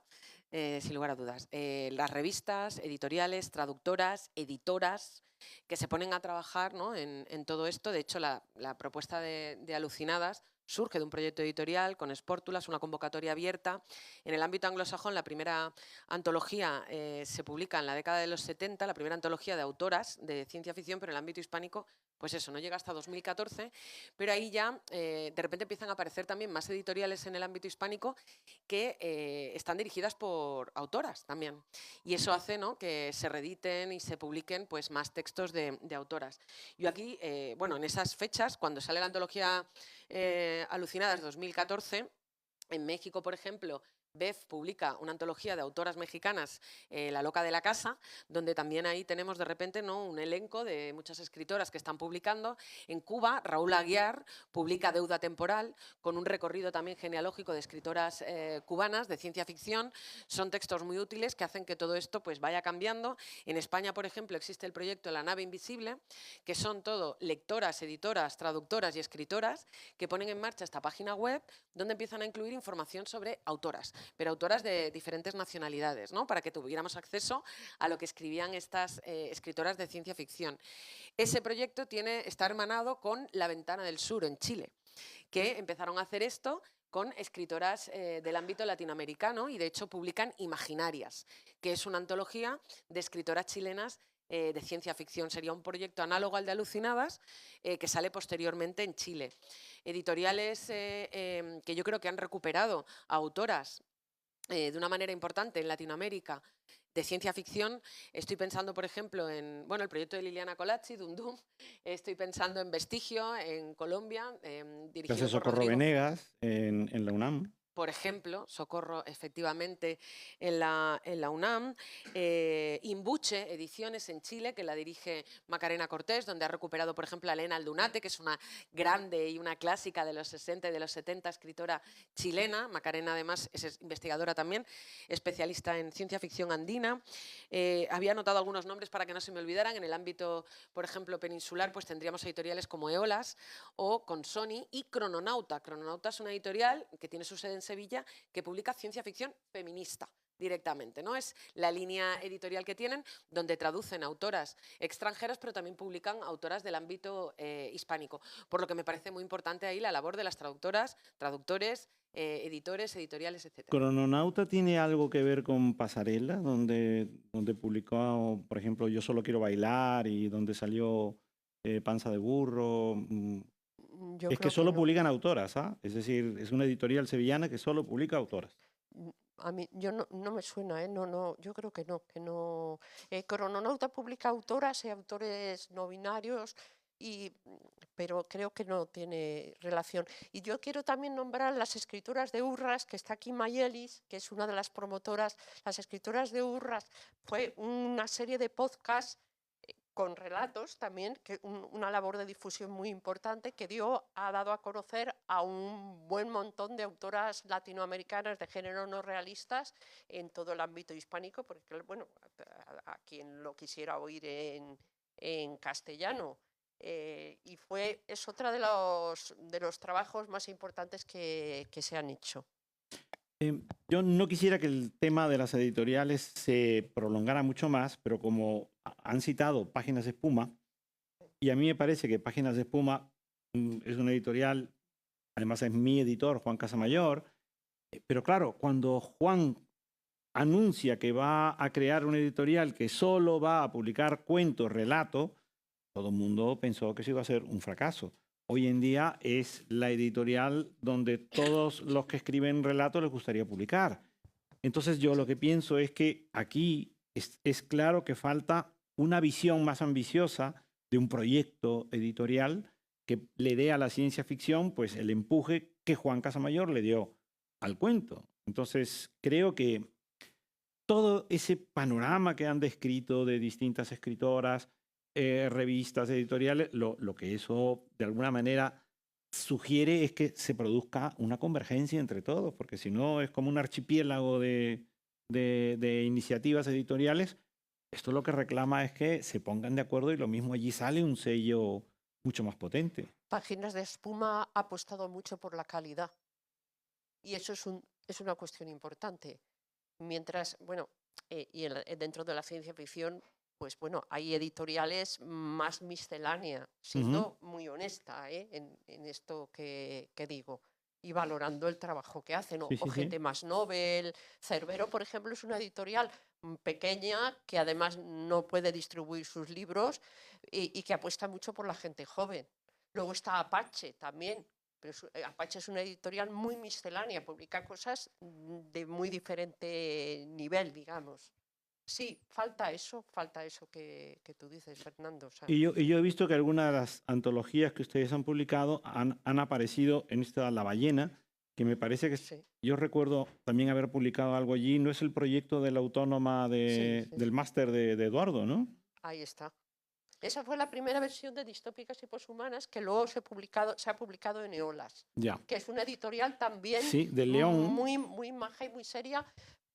Las revistas, editoriales, traductoras, editoras, que se ponen a trabajar, ¿no? en todo esto. De hecho, la propuesta de Alucinadas surge de un proyecto editorial con Spórtulas, una convocatoria abierta. En el ámbito anglosajón, la primera antología se publica en la década de los 70, la primera antología de autoras de ciencia ficción, pero en el ámbito hispánico, pues eso, no llega hasta 2014, pero ahí ya de repente empiezan a aparecer también más editoriales en el ámbito hispánico que están dirigidas por autoras también. Y eso hace, ¿no?, que se reediten y se publiquen pues, más textos de autoras. Yo aquí, bueno, en esas fechas, cuando sale la antología Alucinadas 2014, en México, por ejemplo, BEF publica una antología de autoras mexicanas, La loca de la casa, donde también ahí tenemos de repente, ¿no?, un elenco de muchas escritoras que están publicando. En Cuba, Raúl Aguiar publica Deuda temporal, con un recorrido también genealógico de escritoras cubanas de ciencia ficción. Son textos muy útiles que hacen que todo esto pues, vaya cambiando. En España, por ejemplo, existe el proyecto La nave invisible, que son todo lectoras, editoras, traductoras y escritoras que ponen en marcha esta página web donde empiezan a incluir información sobre autoras, pero autoras de diferentes nacionalidades, ¿no?, para que tuviéramos acceso a lo que escribían estas escritoras de ciencia ficción. Ese proyecto está hermanado con La ventana del sur en Chile, que empezaron a hacer esto con escritoras del ámbito latinoamericano y de hecho publican Imaginarias, que es una antología de escritoras chilenas de ciencia ficción. Sería un proyecto análogo al de Alucinadas que sale posteriormente en Chile. Editoriales que yo creo que han recuperado a autoras de una manera importante en Latinoamérica de ciencia ficción. Estoy pensando, por ejemplo, en bueno, el proyecto de Liliana Colacci, Dundum. Estoy pensando en Vestigio, en Colombia, dirigido Gracias, por Socorro Rodrigo. Venegas en la UNAM. Por ejemplo, Socorro, efectivamente, en la UNAM. Imbuche Ediciones en Chile, que la dirige Macarena Cortés, donde ha recuperado, por ejemplo, a Elena Aldunate, que es una grande y una clásica de los 60 y de los 70, escritora chilena. Macarena, además, es investigadora también, especialista en ciencia ficción andina. Había anotado algunos nombres para que no se me olvidaran. En el ámbito, por ejemplo, peninsular, pues tendríamos editoriales como Eolas o Consoni y Crononauta. Crononauta es una editorial que tiene su sede en Sevilla, que publica ciencia ficción feminista directamente, ¿no? Es la línea editorial que tienen, donde traducen autoras extranjeras, pero también publican autoras del ámbito hispánico. Por lo que me parece muy importante ahí la labor de las traductoras, traductores, editores, editoriales, etc. ¿Crononauta tiene algo que ver con Pasarela, donde publicó, por ejemplo, Yo solo quiero bailar y donde salió Panza de burro? Yo Es que creo solo no. publican autoras, ¿ah? Es decir, es una editorial sevillana que solo publica autoras. A mí no me suena, no, yo creo que no. Crononauta publica autoras y autores no binarios, pero creo que no tiene relación. Y yo quiero también nombrar las escrituras de Urras, que está aquí Mayelis, que es una de las promotoras. Las escrituras de Urras fue una serie de podcasts con relatos también, que una labor de difusión muy importante que ha dado a conocer a un buen montón de autoras latinoamericanas de género no realistas en todo el ámbito hispánico, porque bueno, a quien lo quisiera oír en castellano. Y es otra de los trabajos más importantes que se han hecho. Yo no quisiera que el tema de las editoriales se prolongara mucho más, pero como han citado Páginas de Espuma, y a mí me parece que Páginas de Espuma es una editorial, además es mi editor, Juan Casamayor, pero claro, cuando Juan anuncia que va a crear una editorial que solo va a publicar cuentos, relatos, todo el mundo pensó que eso iba a ser un fracaso. Hoy en día es la editorial donde todos los que escriben relatos les gustaría publicar. Entonces yo lo que pienso es que aquí es claro que falta una visión más ambiciosa de un proyecto editorial que le dé a la ciencia ficción pues el empuje que Juan Casamayor le dio al cuento. Entonces creo que todo ese panorama que han descrito de distintas escritoras, revistas, editoriales, lo que eso de alguna manera sugiere es que se produzca una convergencia entre todos, porque si no es como un archipiélago de iniciativas editoriales. Esto lo que reclama es que se pongan de acuerdo y lo mismo allí sale un sello mucho más potente. Páginas de Espuma ha apostado mucho por la calidad y eso es una cuestión importante. Mientras, bueno, dentro de la ciencia ficción pues bueno, hay editoriales más misceláneas, siendo muy honesta, en esto que digo, y valorando el trabajo que hacen, Sí, o sí, sí. gente más novel. Cerbero, por ejemplo, es una editorial pequeña que además no puede distribuir sus libros y que apuesta mucho por la gente joven. Luego está Apache también, pero Apache es una editorial muy miscelánea, publica cosas de muy diferente nivel, digamos. Sí, falta eso que tú dices, Fernando. O sea, Y yo he visto que algunas de las antologías que ustedes han publicado han aparecido en esta La Ballena, que me parece que sí, yo recuerdo también haber publicado algo allí. No es el proyecto de la autónoma sí, sí, del sí. máster de Eduardo, ¿no? Ahí está. Esa fue la primera versión de Distópicas y Poshumanas que luego se ha publicado en Eolas, Ya. que es una editorial también Sí, de León muy, muy maja y muy seria,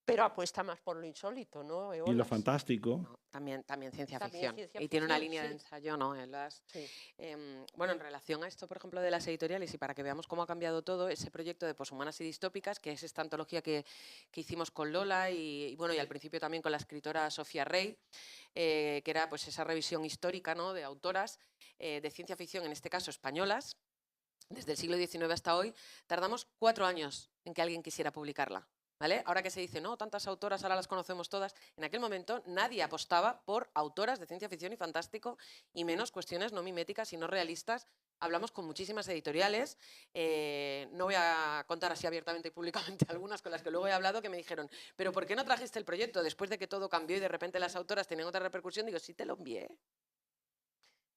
pero apuesta más por lo insólito, ¿no? y lo Eolas. fantástico. No, también ciencia También ficción. ciencia Y tiene una ficción, línea de sí, ensayo, ¿no? En las, sí. bueno, en relación a esto, por ejemplo, de las editoriales y para que veamos cómo ha cambiado todo, ese proyecto de Poshumanas y Distópicas, que es esta antología que hicimos con Lola bueno, y al principio también con la escritora Sofía Rey, que era pues esa revisión histórica, ¿no? De autoras de ciencia ficción, en este caso españolas, desde el siglo XIX hasta hoy. Tardamos 4 años en que alguien quisiera publicarla. ¿Vale? Ahora que se dice, no, tantas autoras, ahora las conocemos todas, en aquel momento nadie apostaba por autoras de ciencia ficción y fantástico, y menos cuestiones no miméticas y no realistas. Hablamos con muchísimas editoriales, no voy a contar así abiertamente y públicamente algunas con las que luego he hablado, que me dijeron, pero ¿por qué no trajiste el proyecto después de que todo cambió y de repente las autoras tenían otra repercusión? Digo, sí te lo envié.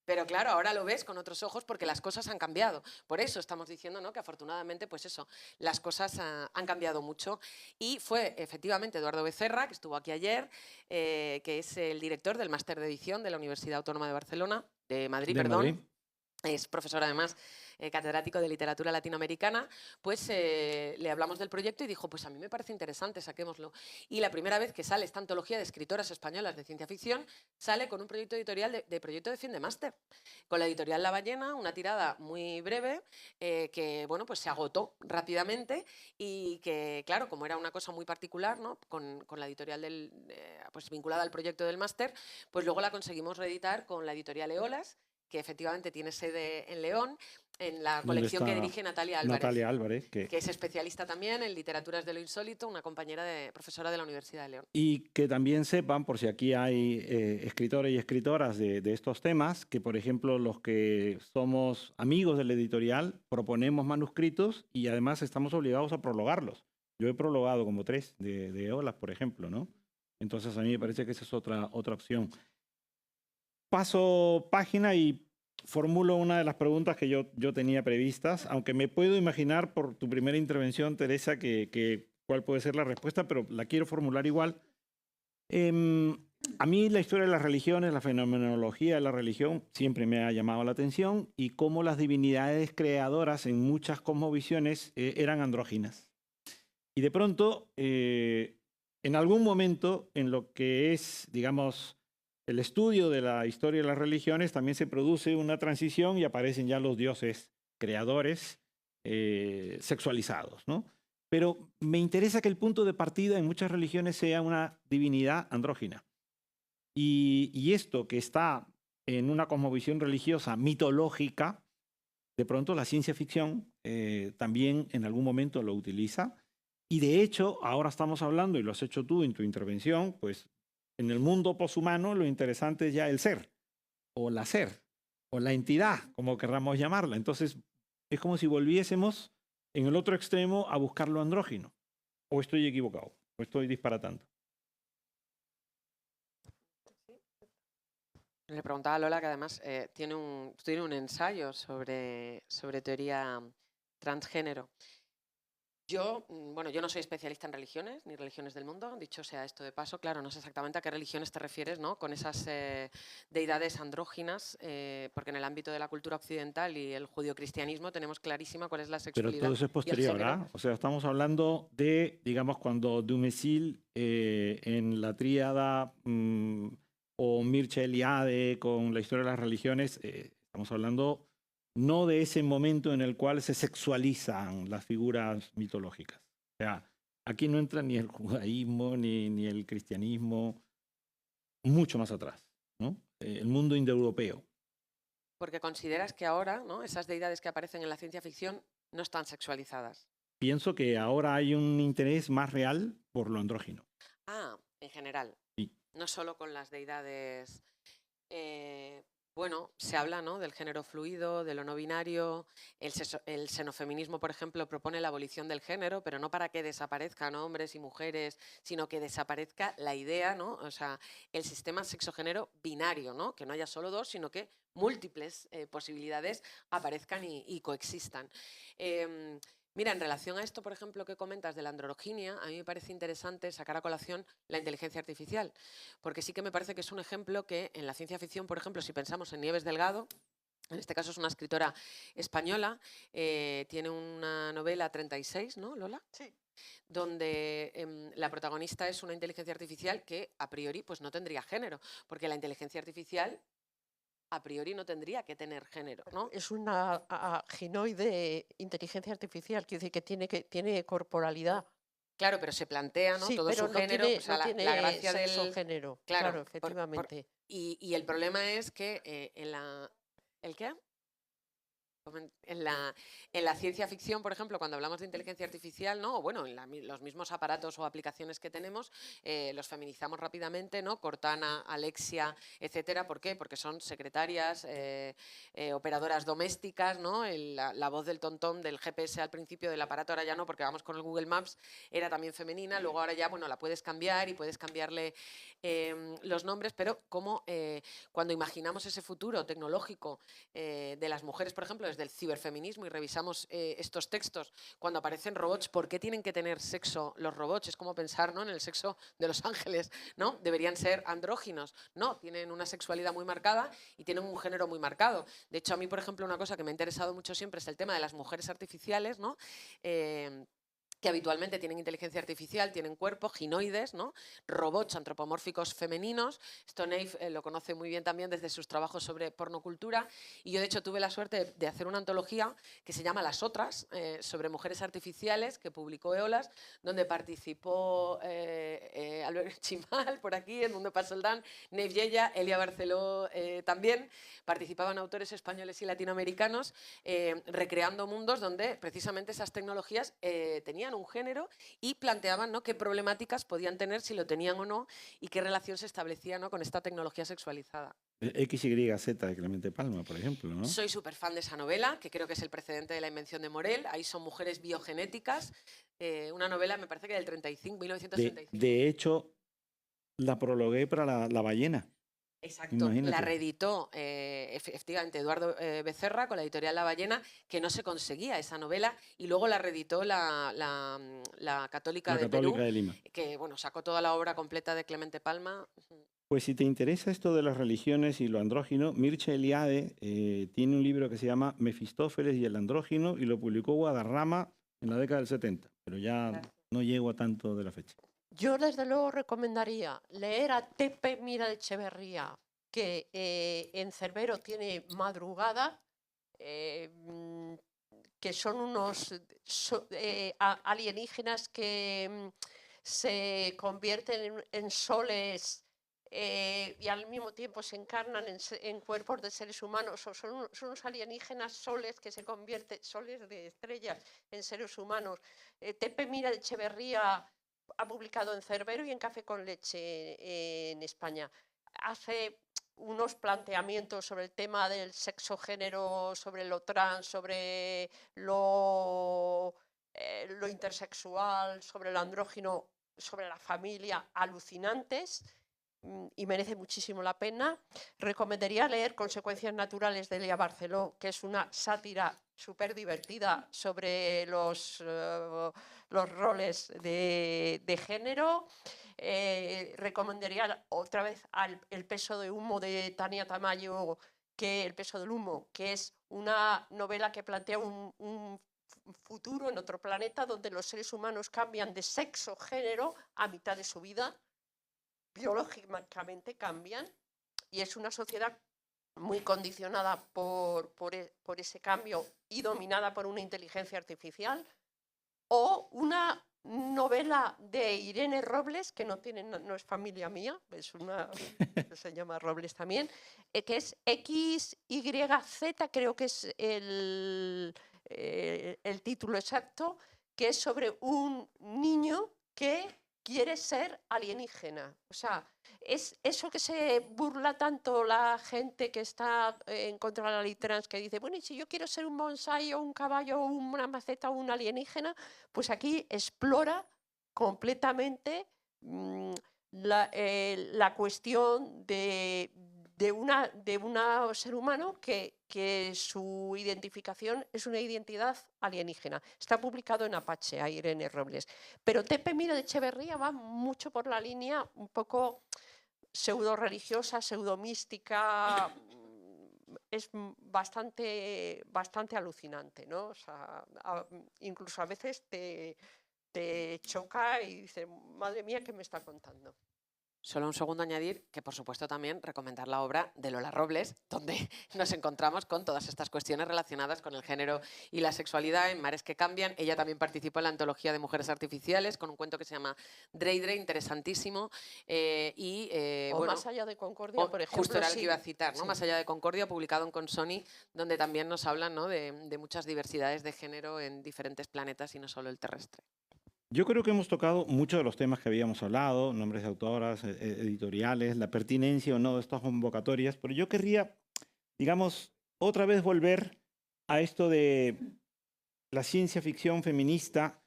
Pero claro, ahora lo ves con otros ojos porque las cosas han cambiado. Por eso estamos diciendo, ¿no?, que afortunadamente, pues eso, las cosas han cambiado mucho. Y fue efectivamente Eduardo Becerra, que estuvo aquí ayer, que es el director del máster de edición de la Universidad Autónoma de Barcelona, de Madrid, De perdón. Madrid. Es profesor además catedrático de literatura latinoamericana, pues le hablamos del proyecto y dijo, pues a mí me parece interesante, saquémoslo. Y la primera vez que sale esta antología de escritoras españolas de ciencia ficción, sale con un proyecto editorial de proyecto de fin de máster, con la editorial La Ballena, una tirada muy breve que, bueno, pues se agotó rápidamente y que, claro, como era una cosa muy particular, ¿no?, con la editorial pues vinculada al proyecto del máster, pues luego la conseguimos reeditar con la editorial Eolas, que efectivamente tiene sede en León, en la Donde colección que está dirige Natalia Álvarez, Natalia Álvarez, que es especialista también en literaturas de lo insólito, una compañera profesora de la Universidad de León. Y que también sepan, por si aquí hay escritores y escritoras de estos temas, que por ejemplo los que somos amigos de la editorial proponemos manuscritos y además estamos obligados a prologarlos. Yo he prologado como 3 de Olas, por ejemplo, ¿no? Entonces a mí me parece que esa es otra opción. Paso página y formulo una de las preguntas que yo tenía previstas, aunque me puedo imaginar por tu primera intervención, Teresa, que cuál puede ser la respuesta, pero la quiero formular igual. A mí la historia de las religiones, la fenomenología de la religión siempre me ha llamado la atención y cómo las divinidades creadoras en muchas cosmovisiones eran andróginas. Y de pronto, en algún momento, en lo que es, digamos, el estudio de la historia de las religiones, también se produce una transición y aparecen ya los dioses creadores sexualizados, ¿no? Pero me interesa que el punto de partida en muchas religiones sea una divinidad andrógina. Y esto que está en una cosmovisión religiosa mitológica, de pronto la ciencia ficción también en algún momento lo utiliza. Y de hecho, ahora estamos hablando, y lo has hecho tú en tu intervención, pues en el mundo poshumano lo interesante es ya el ser, o la ser, o la entidad, como querramos llamarla. Entonces, es como si volviésemos en el otro extremo a buscar lo andrógino. ¿O estoy equivocado? ¿O estoy disparatando? Le preguntaba a Lola que además tiene un ensayo sobre teoría transgénero. Yo no soy especialista en religiones, ni religiones del mundo, dicho sea esto de paso, claro, no sé exactamente a qué religiones te refieres, ¿no?, con esas deidades andróginas, porque en el ámbito de la cultura occidental y el judio-cristianismo tenemos clarísima cuál es la Pero sexualidad todo eso es y el posterior, género. ¿ah? O sea, estamos hablando de, digamos, cuando Dumézil en la tríada o Mircea Eliade con la historia de las religiones, estamos hablando no de ese momento en el cual se sexualizan las figuras mitológicas. O sea, aquí no entra ni el judaísmo ni el cristianismo, mucho más atrás. ¿no? El mundo indoeuropeo. Porque consideras que ahora, ¿no?, esas deidades que aparecen en la ciencia ficción no están sexualizadas. Pienso que ahora hay un interés más real por lo andrógino. Ah, en general. Sí. No solo con las deidades. Bueno, se habla, ¿no?, del género fluido, de lo no binario. El xenofeminismo, por ejemplo, propone la abolición del género, pero no para que desaparezcan hombres y mujeres, sino que desaparezca la idea, ¿no? O sea, el sistema sexo-género binario, ¿no? Que no haya solo dos, sino que múltiples posibilidades aparezcan y coexistan. Mira, en relación a esto, por ejemplo, que comentas de la androginia, a mí me parece interesante sacar a colación la inteligencia artificial, porque sí que me parece que es un ejemplo que en la ciencia ficción, por ejemplo, si pensamos en Nieves Delgado, en este caso es una escritora española, tiene una novela 36, ¿no, Lola? Sí. Donde la protagonista es una inteligencia artificial que a priori pues no tendría género, porque la inteligencia artificial a priori no tendría que tener género, ¿no? Es una ginoide inteligencia artificial, quiere decir que tiene corporalidad. Claro, pero se plantea, ¿no?, Sí, todo pero su género, o sea, no la tiene gracia sexo del... género. Claro, Claro, efectivamente. y el problema es que en la... ¿El qué? En la ciencia ficción, por ejemplo, cuando hablamos de inteligencia artificial, ¿no?, o bueno, en los mismos aparatos o aplicaciones que tenemos, los feminizamos rápidamente, ¿no? Cortana, Alexia, etcétera. ¿Por qué? Porque son secretarias, operadoras domésticas, ¿no? La voz del tontón del GPS al principio del aparato, ahora ya no, porque vamos con el Google Maps, era también femenina, luego ahora ya, bueno, la puedes cambiar y puedes cambiarle los nombres, pero como cuando imaginamos ese futuro tecnológico de las mujeres, por ejemplo, desde el ciberfeminismo, y revisamos estos textos, cuando aparecen robots, ¿por qué tienen que tener sexo los robots? Es como pensar, ¿no?, en el sexo de los ángeles, ¿no? Deberían ser andróginos. No, tienen una sexualidad muy marcada y tienen un género muy marcado. De hecho, a mí, por ejemplo, una cosa que me ha interesado mucho siempre es el tema de las mujeres artificiales, ¿no? Que habitualmente tienen inteligencia artificial, tienen cuerpo, ginoides, ¿no?, robots antropomórficos femeninos. Esto Neve lo conoce muy bien también desde sus trabajos sobre pornocultura, y yo de hecho tuve la suerte de hacer una antología que se llama Las Otras, sobre mujeres artificiales, que publicó Eolas, donde participó Albert Chimal, por aquí, Edmundo Pasoldán, Neve Yella, Elia Barceló también. Participaban autores españoles y latinoamericanos recreando mundos donde precisamente esas tecnologías tenían un género y planteaban, ¿no?, qué problemáticas podían tener, si lo tenían o no, y qué relación se establecía, ¿no?, con esta tecnología sexualizada. XYZ de Clemente Palma, por ejemplo, ¿no? Soy súper fan de esa novela, que creo que es el precedente de La invención de Morel. Ahí son mujeres biogenéticas. Una novela, me parece que del 35, 1935. De hecho, la prologué para la ballena. Exacto, Imagínate. la reeditó efectivamente Eduardo Becerra con la editorial La Ballena, que no se conseguía esa novela, y luego la reeditó la Católica La de Católica Perú, de Lima. que bueno, sacó toda la obra completa de Clemente Palma. Pues si te interesa esto de las religiones y lo andrógino, Mircea Eliade tiene un libro que se llama Mefistófeles y el andrógino, y lo publicó Guadarrama en la década del 70, pero ya no llego a tanto de la fecha. Yo desde luego recomendaría leer a Tepe Mira de Echeverría, que en Cerbero tiene Madrugada, que son unos alienígenas que se convierten en soles y al mismo tiempo se encarnan en cuerpos de seres humanos. Son unos alienígenas soles que se convierten, soles de estrellas, en seres humanos. Tepe Mira de Echeverría ha publicado en Cerbero y en Café con Leche en España. Hace unos planteamientos sobre el tema del sexo-género, sobre lo trans, sobre lo intersexual, sobre el andrógino, sobre la familia, alucinantes, y merece muchísimo la pena. Recomendaría leer Consecuencias naturales de Elia Barceló, que es una sátira súper divertida sobre los roles de género. Recomendaría otra vez El peso de humo de Tania Tamayo, El peso del humo, que es una novela que plantea un futuro en otro planeta donde los seres humanos cambian de sexo, género a mitad de su vida, biológicamente cambian, y es una sociedad muy condicionada por ese cambio y dominada por una inteligencia artificial, o una novela de Irene Robles, que no es familia mía, se llama Robles también, que es XYZ, creo que es el título exacto, que es sobre un niño que quiere ser alienígena. O sea, es eso que se burla tanto la gente que está en contra de la ley trans, que dice, bueno, y si yo quiero ser un bonsái o un caballo o una maceta o un alienígena, pues aquí explora completamente la cuestión de un ser humano que su identificación es una identidad alienígena. Está publicado en Apache, a Irene Robles. Pero Tepe Miro de Echeverría va mucho por la línea un poco pseudo-religiosa, pseudo-mística. Es bastante alucinante, ¿no? O sea, incluso a veces te choca y dices, madre mía, ¿qué me está contando? Solo un segundo añadir que, por supuesto, también recomendar la obra de Lola Robles, donde nos encontramos con todas estas cuestiones relacionadas con el género y la sexualidad en Mares que cambian. Ella también participó en la antología de Mujeres Artificiales con un cuento que se llama Dreidre, interesantísimo. O bueno, Más allá de Concordia, por ejemplo. justo era el que iba a citar, ¿no? Sí. Más allá de Concordia, publicado en Consoni, donde también nos hablan, ¿no?, de muchas diversidades de género en diferentes planetas y no solo el terrestre. Yo creo que hemos tocado muchos de los temas que habíamos hablado, nombres de autoras, editoriales, la pertinencia o no de estas convocatorias, pero yo querría, digamos, otra vez volver a esto de la ciencia ficción feminista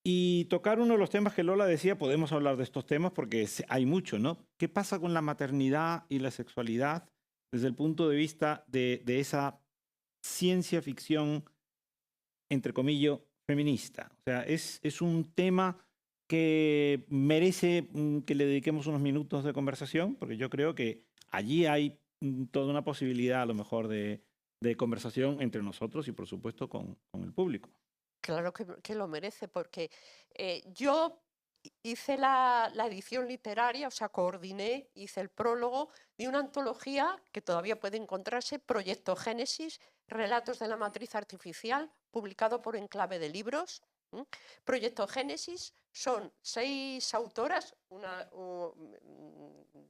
y tocar uno de los temas que Lola decía, podemos hablar de estos temas porque hay mucho, ¿no? ¿Qué pasa con la maternidad y la sexualidad desde el punto de vista de esa ciencia ficción, entre comillas, feminista? O sea, es un tema que merece que le dediquemos unos minutos de conversación, porque yo creo que allí hay toda una posibilidad a lo mejor de conversación entre nosotros y por supuesto con el público. Claro que lo merece, porque yo hice la edición literaria, o sea, coordiné, hice el prólogo de una antología que todavía puede encontrarse, Proyecto Génesis, Relatos de la Matriz Artificial, publicado por Enclave de Libros. Proyecto Génesis son 6 autoras,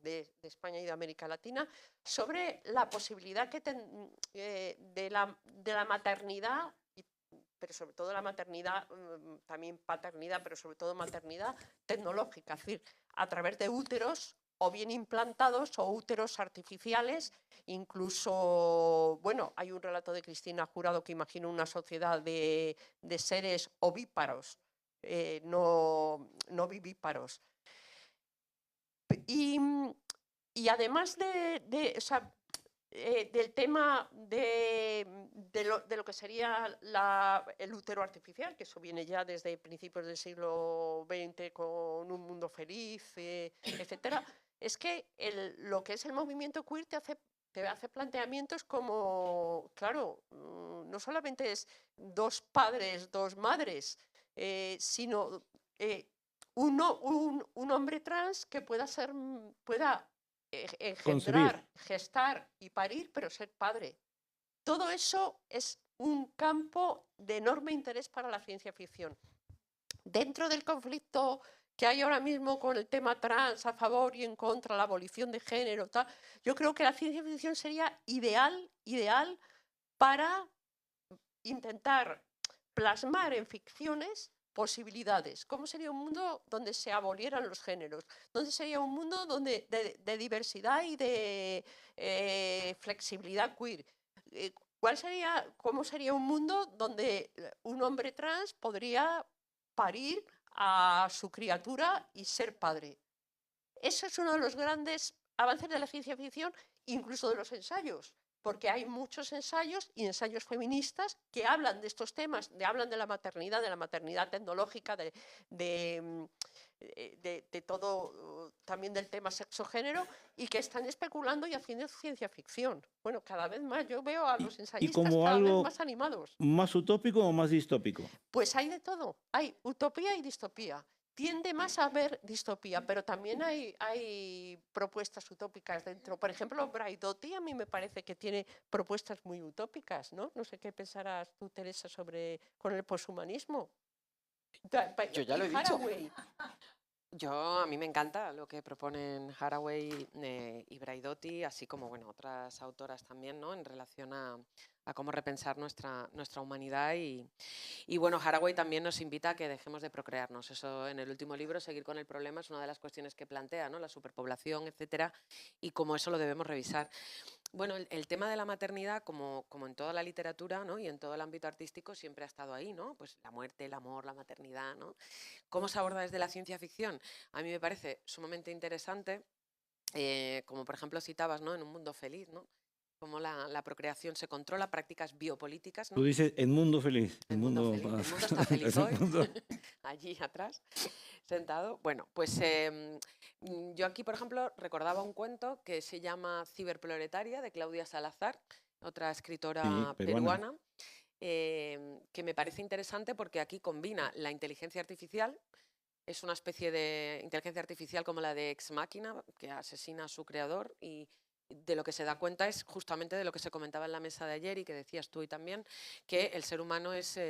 de España y de América Latina, sobre la posibilidad de la maternidad, pero sobre todo la maternidad, también paternidad, pero sobre todo maternidad tecnológica, es decir, a través de úteros o bien implantados o úteros artificiales. Incluso, bueno, hay un relato de Cristina Jurado que imagina una sociedad de seres ovíparos, no vivíparos. Y además o sea, del tema de lo que sería el útero artificial, que eso viene ya desde principios del siglo XX con Un Mundo Feliz, etcétera, es que lo que es el movimiento queer te hace planteamientos como, claro, no solamente es 2 padres, 2 madres, sino un hombre trans que pueda engendrar, gestar y parir, pero ser padre. Todo eso es un campo de enorme interés para la ciencia ficción. Dentro del conflicto que hay ahora mismo con el tema trans, a favor y en contra, la abolición de género, tal, yo creo que la ciencia ficción sería ideal para intentar plasmar en ficciones posibilidades. ¿Cómo sería un mundo donde se abolieran los géneros? ¿Dónde sería un mundo de diversidad y de flexibilidad queer? ¿Cómo sería un mundo donde un hombre trans podría parir a su criatura y ser padre? Eso es uno de los grandes avances de la ciencia ficción, incluso de los ensayos, porque hay muchos ensayos y ensayos feministas que hablan de estos temas, hablan de la maternidad tecnológica, de todo, también del tema sexo-género, y que están especulando y haciendo ciencia ficción. Bueno, cada vez más yo veo a los ensayistas cada vez más animados. ¿Más utópico o más distópico? Pues hay de todo, hay utopía y distopía. Tiende más a haber distopía, pero también hay propuestas utópicas dentro. Por ejemplo, Braidotti a mí me parece que tiene propuestas muy utópicas, ¿no? No sé qué pensarás tú, Teresa, con el poshumanismo. Yo ya lo he Y dicho. Haraway. A mí me encanta lo que proponen Haraway y Braidotti, así como bueno, otras autoras también, ¿no? En relación a cómo repensar nuestra humanidad y bueno, Haraway también nos invita a que dejemos de procrearnos. Eso en el último libro, Seguir con el problema, es una de las cuestiones que plantea, ¿no? La superpoblación, etcétera, y cómo eso lo debemos revisar. Bueno, el tema de la maternidad, como en toda la literatura, ¿no? Y en todo el ámbito artístico, siempre ha estado ahí, ¿no? Pues la muerte, el amor, la maternidad, ¿no? ¿Cómo se aborda desde la ciencia ficción? A mí me parece sumamente interesante, como por ejemplo citabas, ¿no? En Un mundo feliz, ¿no? Cómo la procreación se controla, prácticas biopolíticas, Tú ¿no? dices el mundo feliz. El mundo feliz. El mundo está feliz Es un hoy, mundo- allí atrás, sentado. Bueno, pues yo aquí, por ejemplo, recordaba un cuento que se llama Ciberproletaria, de Claudia Salazar, otra escritora Sí, peruana. peruana, que me parece interesante porque aquí combina la inteligencia artificial. Es una especie de inteligencia artificial como la de Ex Machina, que asesina a su creador y de lo que se da cuenta es justamente de lo que se comentaba en la mesa de ayer y que decías tú y también, que el ser humano es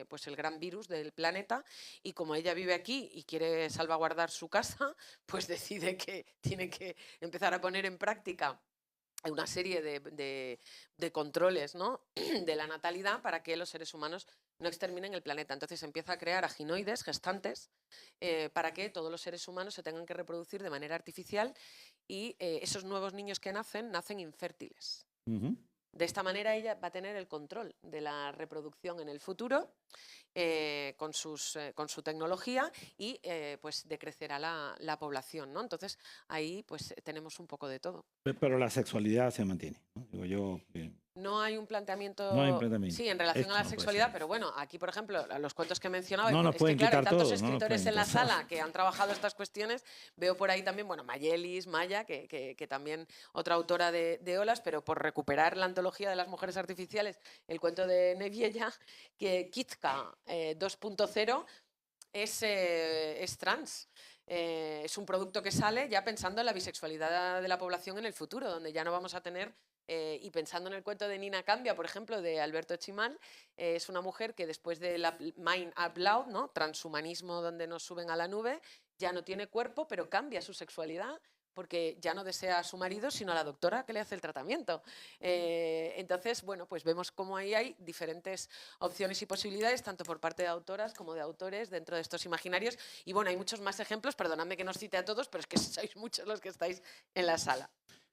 pues el gran virus del planeta y como ella vive aquí y quiere salvaguardar su casa, pues decide que tiene que empezar a poner en práctica una serie de controles, ¿no? de la natalidad para que los seres humanos no exterminen el planeta. Entonces empieza a crear aginoides, gestantes, para que todos los seres humanos se tengan que reproducir de manera artificial y esos nuevos niños que nacen infértiles. Ujú. De esta manera ella va a tener el control de la reproducción en el futuro con su tecnología y pues decrecerá la población, ¿no? Entonces ahí pues tenemos un poco de todo. Pero la sexualidad se mantiene, ¿no? Digo yo que No hay un no hay planteamiento, planteamiento. sí, en relación Esto a la no puede sexualidad, ser. pero bueno, aquí, por ejemplo, los cuentos que mencionaba, No nos es que pueden claro, hay quitar tantos todo, no nos escritores pueden en la quitar todo. sala que han trabajado estas cuestiones, veo por ahí también, bueno, Mayelis, Maya, que también otra autora de Olas, pero por recuperar la antología de las mujeres artificiales, el cuento de Neviella, que Kitka 2.0 es trans. Es un producto que sale ya pensando en la bisexualidad de la población en el futuro, donde ya no vamos a tener, y pensando en el cuento de Nina Cambia, por ejemplo, de Alberto Chimal, es una mujer que después de la Mind Up Loud, ¿no? Transhumanismo donde nos suben a la nube, ya no tiene cuerpo, pero cambia su sexualidad porque ya no desea a su marido, sino a la doctora que le hace el tratamiento. Entonces, bueno, pues vemos cómo ahí hay diferentes opciones y posibilidades, tanto por parte de autoras como de autores dentro de estos imaginarios. Y bueno, hay muchos más ejemplos, perdonadme que no os cite a todos, pero es que sois muchos los que estáis en la sala.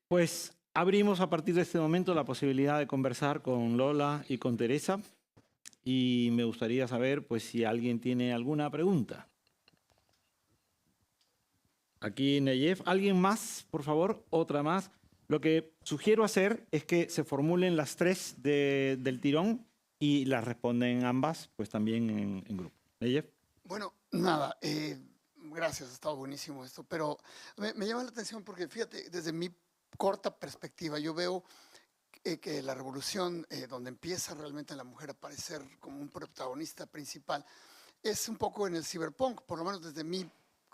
Pues abrimos a partir de este momento la posibilidad de conversar con Lola y con Teresa y me gustaría saber pues si alguien tiene alguna pregunta. Aquí Nayef, ¿alguien más, por favor? Otra más. Lo que sugiero hacer es que se formulen las tres del tirón y las responden ambas, pues también en grupo. Nayef. Bueno, nada, gracias, ha estado buenísimo esto, pero me llama la atención porque fíjate, desde mi corta perspectiva, yo veo que la revolución, donde empieza realmente la mujer a aparecer como un protagonista principal, es un poco en el cyberpunk, por lo menos desde mi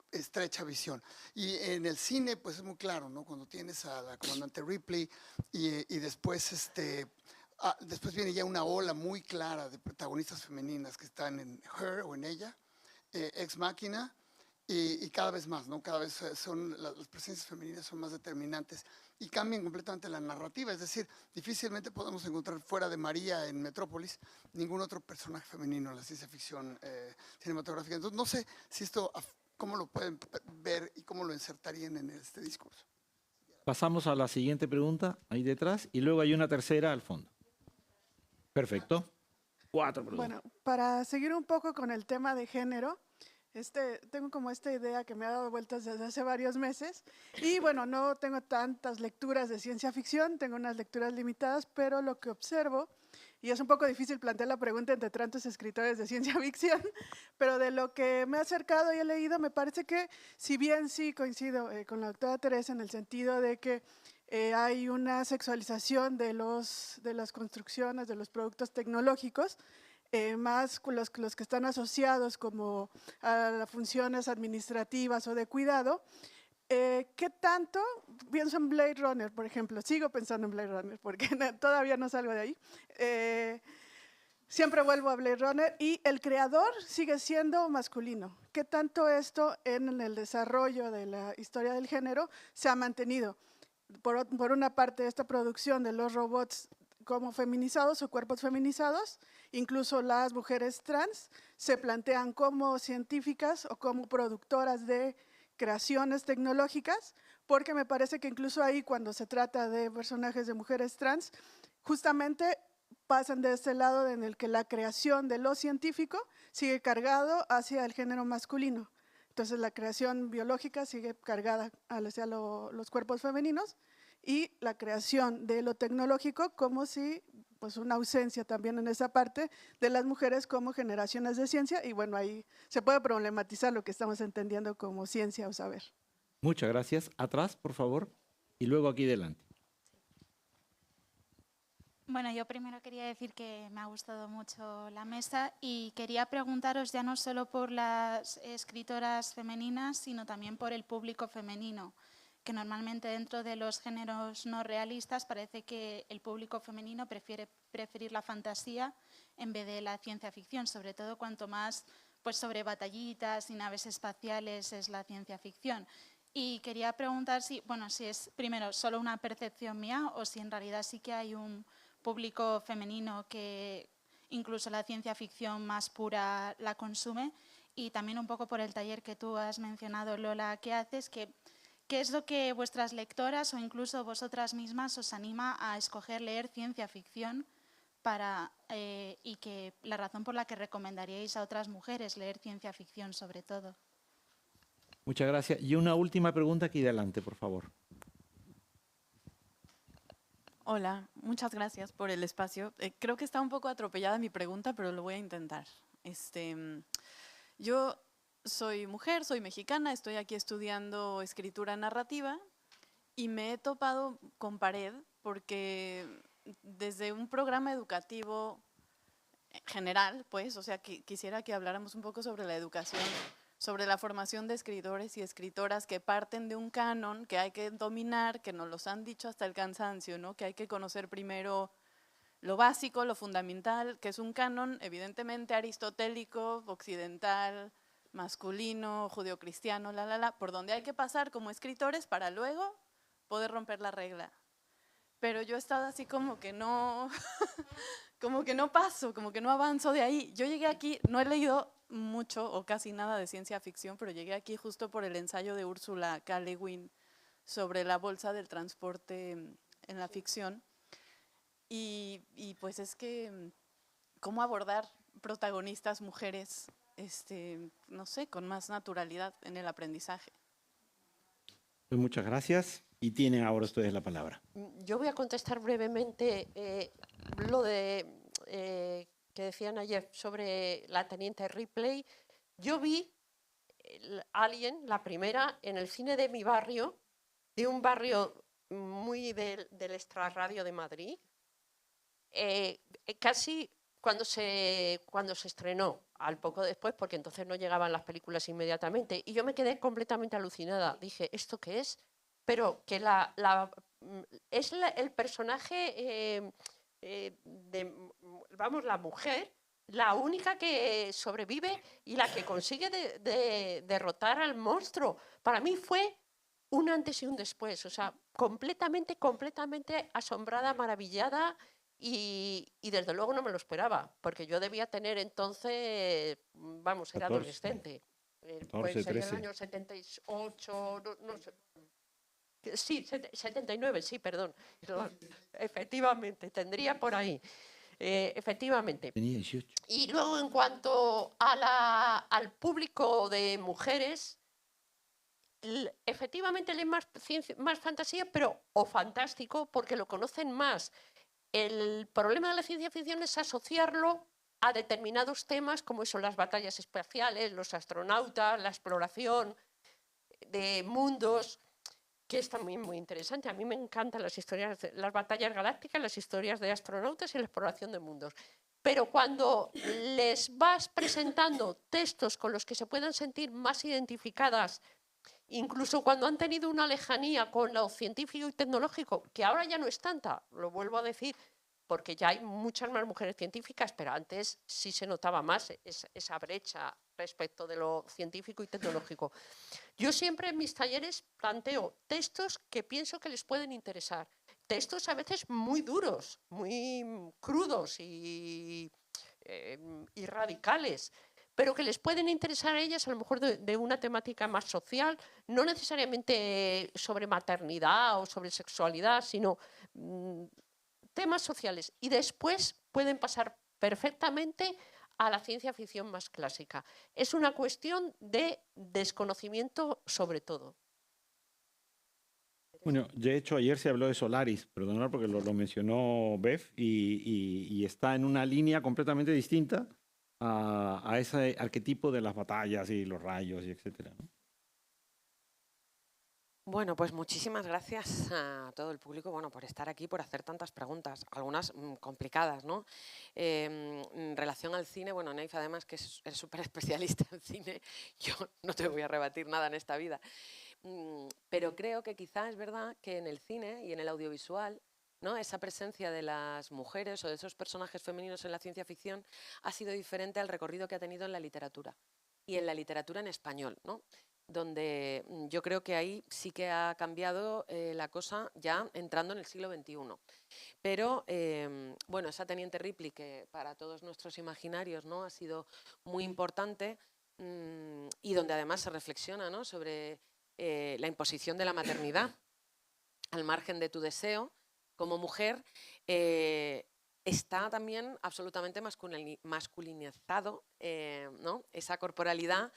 estrecha visión. Y en el cine, pues es muy claro, ¿no? Cuando tienes a la comandante Ripley y después, después viene ya una ola muy clara de protagonistas femeninas que están en Her o en ella, Ex Machina, y cada vez más, ¿no? Cada vez las presencias femeninas son más determinantes y cambian completamente la narrativa. Es decir, difícilmente podemos encontrar fuera de María en Metrópolis ningún otro personaje femenino en la ciencia ficción cinematográfica. Entonces, no sé si esto, cómo lo pueden ver y cómo lo insertarían en este discurso. Pasamos a la siguiente pregunta, ahí detrás, y luego hay una tercera al fondo. Perfecto. 4 preguntas. Bueno, para seguir un poco con el tema de género, tengo como esta idea que me ha dado vueltas desde hace varios meses y bueno, no tengo tantas lecturas de ciencia ficción, tengo unas lecturas limitadas, pero lo que observo, y es un poco difícil plantear la pregunta entre tantos escritores de ciencia ficción, pero de lo que me he acercado y he leído, me parece que si bien sí coincido con la doctora Teresa en el sentido de que hay una sexualización de las construcciones, de los productos tecnológicos, más los que están asociados como a las funciones administrativas o de cuidado. ¿Qué tanto? Pienso en Blade Runner, por ejemplo. Sigo pensando en Blade Runner porque todavía no salgo de ahí. Siempre vuelvo a Blade Runner y el creador sigue siendo masculino. ¿Qué tanto esto en el desarrollo de la historia del género se ha mantenido? Por una parte, esta producción de los robots como feminizados o cuerpos feminizados, incluso las mujeres trans se plantean como científicas o como productoras de creaciones tecnológicas, porque me parece que incluso ahí cuando se trata de personajes de mujeres trans, justamente pasan de este lado en el que la creación de lo científico sigue cargado hacia el género masculino. Entonces la creación biológica sigue cargada hacia los cuerpos femeninos y la creación de lo tecnológico como si, pues una ausencia también en esa parte de las mujeres como generaciones de ciencia, y bueno, ahí se puede problematizar lo que estamos entendiendo como ciencia o saber. Muchas gracias. Atrás, por favor, y luego aquí delante. Bueno, yo primero quería decir que me ha gustado mucho la mesa y quería preguntaros ya no solo por las escritoras femeninas, sino también por el público femenino, que normalmente dentro de los géneros no realistas parece que el público femenino prefiere preferir la fantasía en vez de la ciencia ficción, sobre todo cuanto más pues, sobre batallitas y naves espaciales es la ciencia ficción. Y quería preguntar si, bueno, si es primero solo una percepción mía o si en realidad sí que hay un público femenino que incluso la ciencia ficción más pura la consume, y también un poco por el taller que tú has mencionado, Lola, que haces, ¿qué es lo que vuestras lectoras o incluso vosotras mismas os anima a escoger leer ciencia ficción y que la razón por la que recomendaríais a otras mujeres leer ciencia ficción sobre todo? Muchas gracias. Y una última pregunta aquí delante, por favor. Hola, muchas gracias por el espacio. Creo que está un poco atropellada mi pregunta, pero lo voy a intentar. Yo soy mujer, soy mexicana, estoy aquí estudiando escritura narrativa y me he topado con pared porque desde un programa educativo general, pues, o sea, quisiera que habláramos un poco sobre la educación, sobre la formación de escritores y escritoras que parten de un canon que hay que dominar, que nos los han dicho hasta el cansancio, ¿no? Que hay que conocer primero lo básico, lo fundamental, que es un canon evidentemente aristotélico, occidental, masculino, judeocristiano, por donde hay que pasar como escritores para luego poder romper la regla. Pero yo he estado así como que no, como que no paso, como que no avanzo de ahí. Yo llegué aquí, no he leído mucho o casi nada de ciencia ficción, pero llegué aquí justo por el ensayo de Ursula K. Le Guin sobre la bolsa del transporte en la ficción. Y pues es que, ¿cómo abordar protagonistas mujeres, no sé, con más naturalidad en el aprendizaje? Pues muchas gracias y tienen ahora ustedes la palabra. Yo voy a contestar brevemente lo de que decían ayer sobre la teniente Ripley. Yo vi Alien, la primera, en el cine de mi barrio, de un barrio muy del extrarradio de Madrid, casi cuando se estrenó, al poco después, porque entonces no llegaban las películas inmediatamente, y yo me quedé completamente alucinada. Dije, ¿esto qué es? Pero que es el personaje vamos, la mujer, la única que sobrevive y la que consigue derrotar al monstruo. Para mí fue un antes y un después, o sea, completamente asombrada, maravillada, y desde luego no me lo esperaba, porque yo debía tener entonces, vamos, era 14, adolescente. 14, Pues en 13. el año 78, no sé. Sí, 79, sí, perdón. Efectivamente, tendría por ahí. Efectivamente. Tenía 18. Y luego, en cuanto al público de mujeres, efectivamente leen más fantasía, pero o fantástico, porque lo conocen más. El problema de la ciencia ficción es asociarlo a determinados temas, como son las batallas espaciales, los astronautas, la exploración de mundos, que es también muy interesante. A mí me encantan las historias, las batallas galácticas, las historias de astronautas y la exploración de mundos. Pero cuando les vas presentando textos con los que se puedan sentir más identificadas, incluso cuando han tenido una lejanía con lo científico y tecnológico, que ahora ya no es tanta, lo vuelvo a decir, porque ya hay muchas más mujeres científicas, pero antes sí se notaba más esa brecha respecto de lo científico y tecnológico. Yo siempre en mis talleres planteo textos que pienso que les pueden interesar, textos a veces muy duros, muy crudos y radicales, pero que les pueden interesar a ellas a lo mejor de una temática más social, no necesariamente sobre maternidad o sobre sexualidad, sino temas sociales. Y después pueden pasar perfectamente a la ciencia ficción más clásica. Es una cuestión de desconocimiento sobre todo. Bueno, de hecho ayer se habló de Solaris, perdonad porque lo mencionó Bev, y está en una línea completamente distinta a ese arquetipo de las batallas y los rayos y etcétera, ¿no? Bueno, pues muchísimas gracias a todo el público, bueno, por estar aquí, por hacer tantas preguntas, algunas complicadas, ¿no? En relación al cine, bueno, Neif, además que es súper especialista en cine, yo no te voy a rebatir nada en esta vida, pero creo que quizá es verdad que en el cine y en el audiovisual, ¿no?, esa presencia de las mujeres o de esos personajes femeninos en la ciencia ficción ha sido diferente al recorrido que ha tenido en la literatura, y en la literatura en español, ¿no?, donde yo creo que ahí sí que ha cambiado la cosa ya entrando en el siglo XXI. Pero, bueno, esa Teniente Ripley, que para todos nuestros imaginarios, ¿no?, ha sido muy importante, y donde además se reflexiona, ¿no?, sobre la imposición de la maternidad al margen de tu deseo como mujer, está también absolutamente masculinizado, ¿no?, esa corporalidad,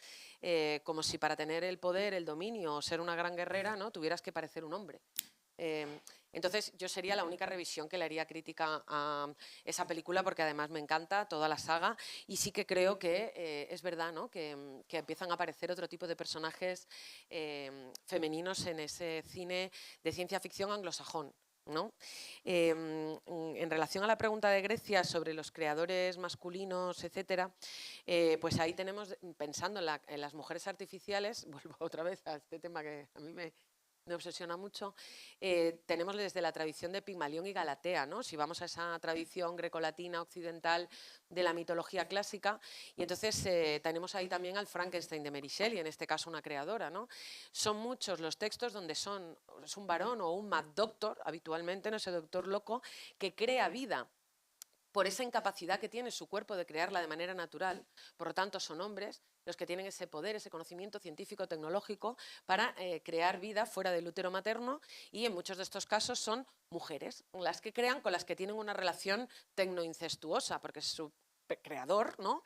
como si para tener el poder, el dominio o ser una gran guerrera, ¿no?, tuvieras que parecer un hombre. Entonces yo sería la única revisión que le haría crítica a esa película, porque además me encanta toda la saga y sí que creo que es verdad, ¿no?, que empiezan a aparecer otro tipo de personajes femeninos en ese cine de ciencia ficción anglosajón, ¿no? En relación a la pregunta de Grecia sobre los creadores masculinos, etcétera, pues ahí tenemos, pensando en las mujeres artificiales, vuelvo otra vez a este tema que a mí me obsesiona mucho, tenemos desde la tradición de Pigmalión y Galatea, ¿no?, si vamos a esa tradición grecolatina occidental de la mitología clásica, y entonces tenemos ahí también al Frankenstein de Mary Shelley, en este caso una creadora, ¿no? Son muchos los textos donde es un varón o un mad doctor, habitualmente, ¿no?, ese doctor loco, que crea vida por esa incapacidad que tiene su cuerpo de crearla de manera natural. Por lo tanto, son hombres los que tienen ese poder, ese conocimiento científico, tecnológico para crear vida fuera del útero materno, y en muchos de estos casos son mujeres las que crean, con las que tienen una relación tecnoincestuosa, porque es su creador, ¿no?,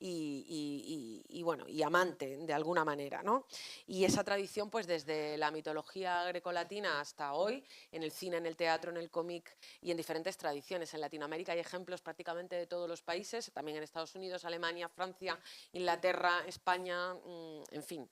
y bueno, y amante de alguna manera, ¿no? Y esa tradición, pues desde la mitología grecolatina hasta hoy, en el cine, en el teatro, en el cómic y en diferentes tradiciones. En Latinoamérica hay ejemplos prácticamente de todos los países, también en Estados Unidos, Alemania, Francia, Inglaterra, España, en fin.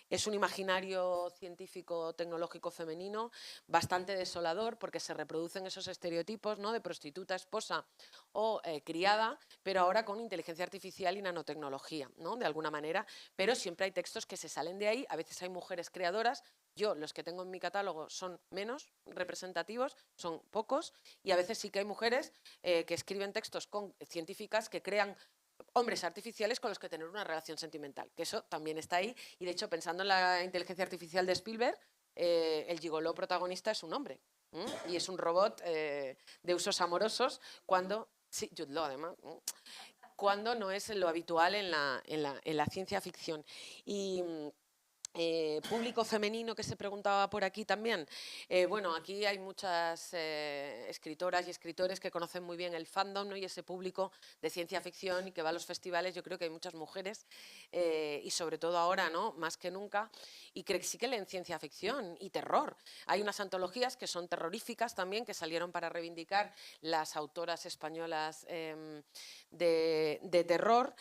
Es un imaginario científico tecnológico femenino bastante desolador, porque se reproducen esos estereotipos, ¿no?, de prostituta, esposa o criada, pero ahora con inteligencia artificial y nanotecnología, ¿no?, de alguna manera, pero siempre hay textos que se salen de ahí. A veces hay mujeres creadoras. Yo, los que tengo en mi catálogo son menos representativos, son pocos, y a veces sí que hay mujeres que escriben textos científicas que crean hombres artificiales con los que tener una relación sentimental, que eso también está ahí. Y de hecho, pensando en la inteligencia artificial de Spielberg, el gigoló protagonista es un hombre, y es un robot de usos amorosos, cuando, sí, Jude Law además, cuando no es lo habitual en la ciencia ficción. Y público femenino que se preguntaba por aquí también. Bueno, aquí hay muchas escritoras y escritores que conocen muy bien el fandom, ¿no?, y ese público de ciencia ficción y que va a los festivales. Yo creo que hay muchas mujeres y sobre todo ahora, ¿no?, más que nunca, y creo que sí que leen ciencia ficción y terror. Hay unas antologías que son terroríficas también, que salieron para reivindicar las autoras españolas de terror.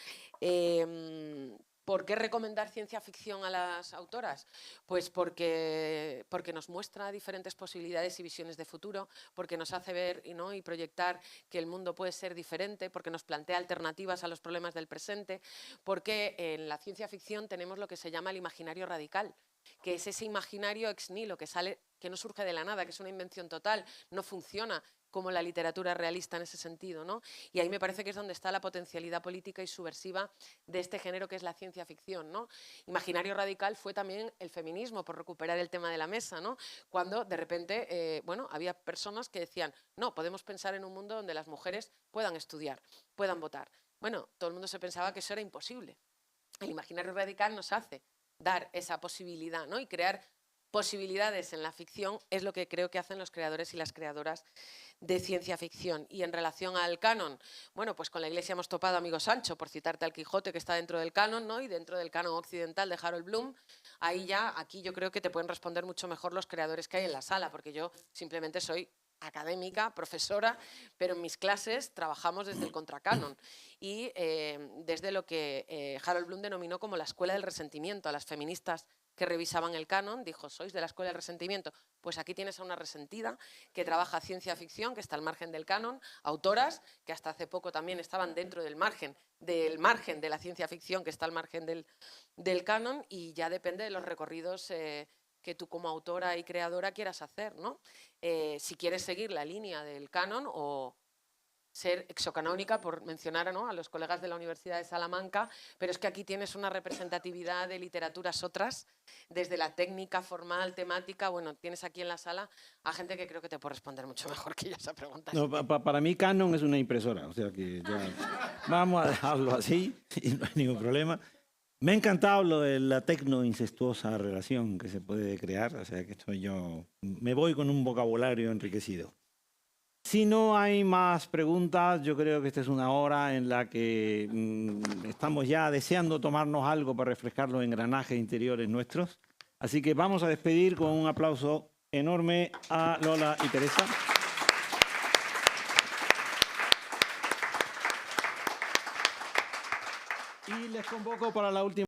¿Por qué recomendar ciencia ficción a las autoras? Pues porque nos muestra diferentes posibilidades y visiones de futuro, porque nos hace ver y proyectar que el mundo puede ser diferente, porque nos plantea alternativas a los problemas del presente, porque en la ciencia ficción tenemos lo que se llama el imaginario radical, que es ese imaginario ex nihilo que no surge de la nada, que es una invención total, no funciona como la literatura realista en ese sentido, ¿no? Y ahí me parece que es donde está la potencialidad política y subversiva de este género que es la ciencia ficción, ¿no? Imaginario radical fue también el feminismo, por recuperar el tema de la mesa, ¿no? Cuando de repente, bueno, había personas que decían, no, podemos pensar en un mundo donde las mujeres puedan estudiar, puedan votar. Bueno, todo el mundo se pensaba que eso era imposible. El imaginario radical nos hace dar esa posibilidad, ¿no? Y crear posibilidades en la ficción es lo que creo que hacen los creadores y las creadoras de ciencia ficción. Y en relación al canon, bueno, pues con la Iglesia hemos topado, amigo Sancho, por citarte al Quijote, que está dentro del canon, ¿no? Y dentro del canon occidental de Harold Bloom, ahí ya, aquí yo creo que te pueden responder mucho mejor los creadores que hay en la sala, porque yo simplemente soy académica, profesora, pero en mis clases trabajamos desde el contracanon y desde lo que Harold Bloom denominó como la escuela del resentimiento. A las feministas que revisaban el canon, dijo, ¿sois de la escuela del resentimiento? Pues aquí tienes a una resentida que trabaja ciencia ficción, que está al margen del canon, autoras que hasta hace poco también estaban dentro del margen de la ciencia ficción, que está al margen del canon, y ya depende de los recorridos que tú como autora y creadora quieras hacer, ¿no? Si quieres seguir la línea del canon o ser exocanónica, por mencionar, ¿no?, a los colegas de la Universidad de Salamanca, pero es que aquí tienes una representatividad de literaturas otras, desde la técnica formal, temática. Bueno, tienes aquí en la sala a gente que creo que te puede responder mucho mejor que yo esa pregunta. No, para mí Canon es una impresora, o sea que ya vamos a dejarlo así y no hay ningún problema. Me ha encantado lo de la tecno-incestuosa relación que se puede crear, o sea que esto yo me voy con un vocabulario enriquecido. Si no hay más preguntas, yo creo que esta es una hora en la que estamos ya deseando tomarnos algo para refrescar los engranajes interiores nuestros. Así que vamos a despedir con un aplauso enorme a Lola y Teresa. Y les convoco para la última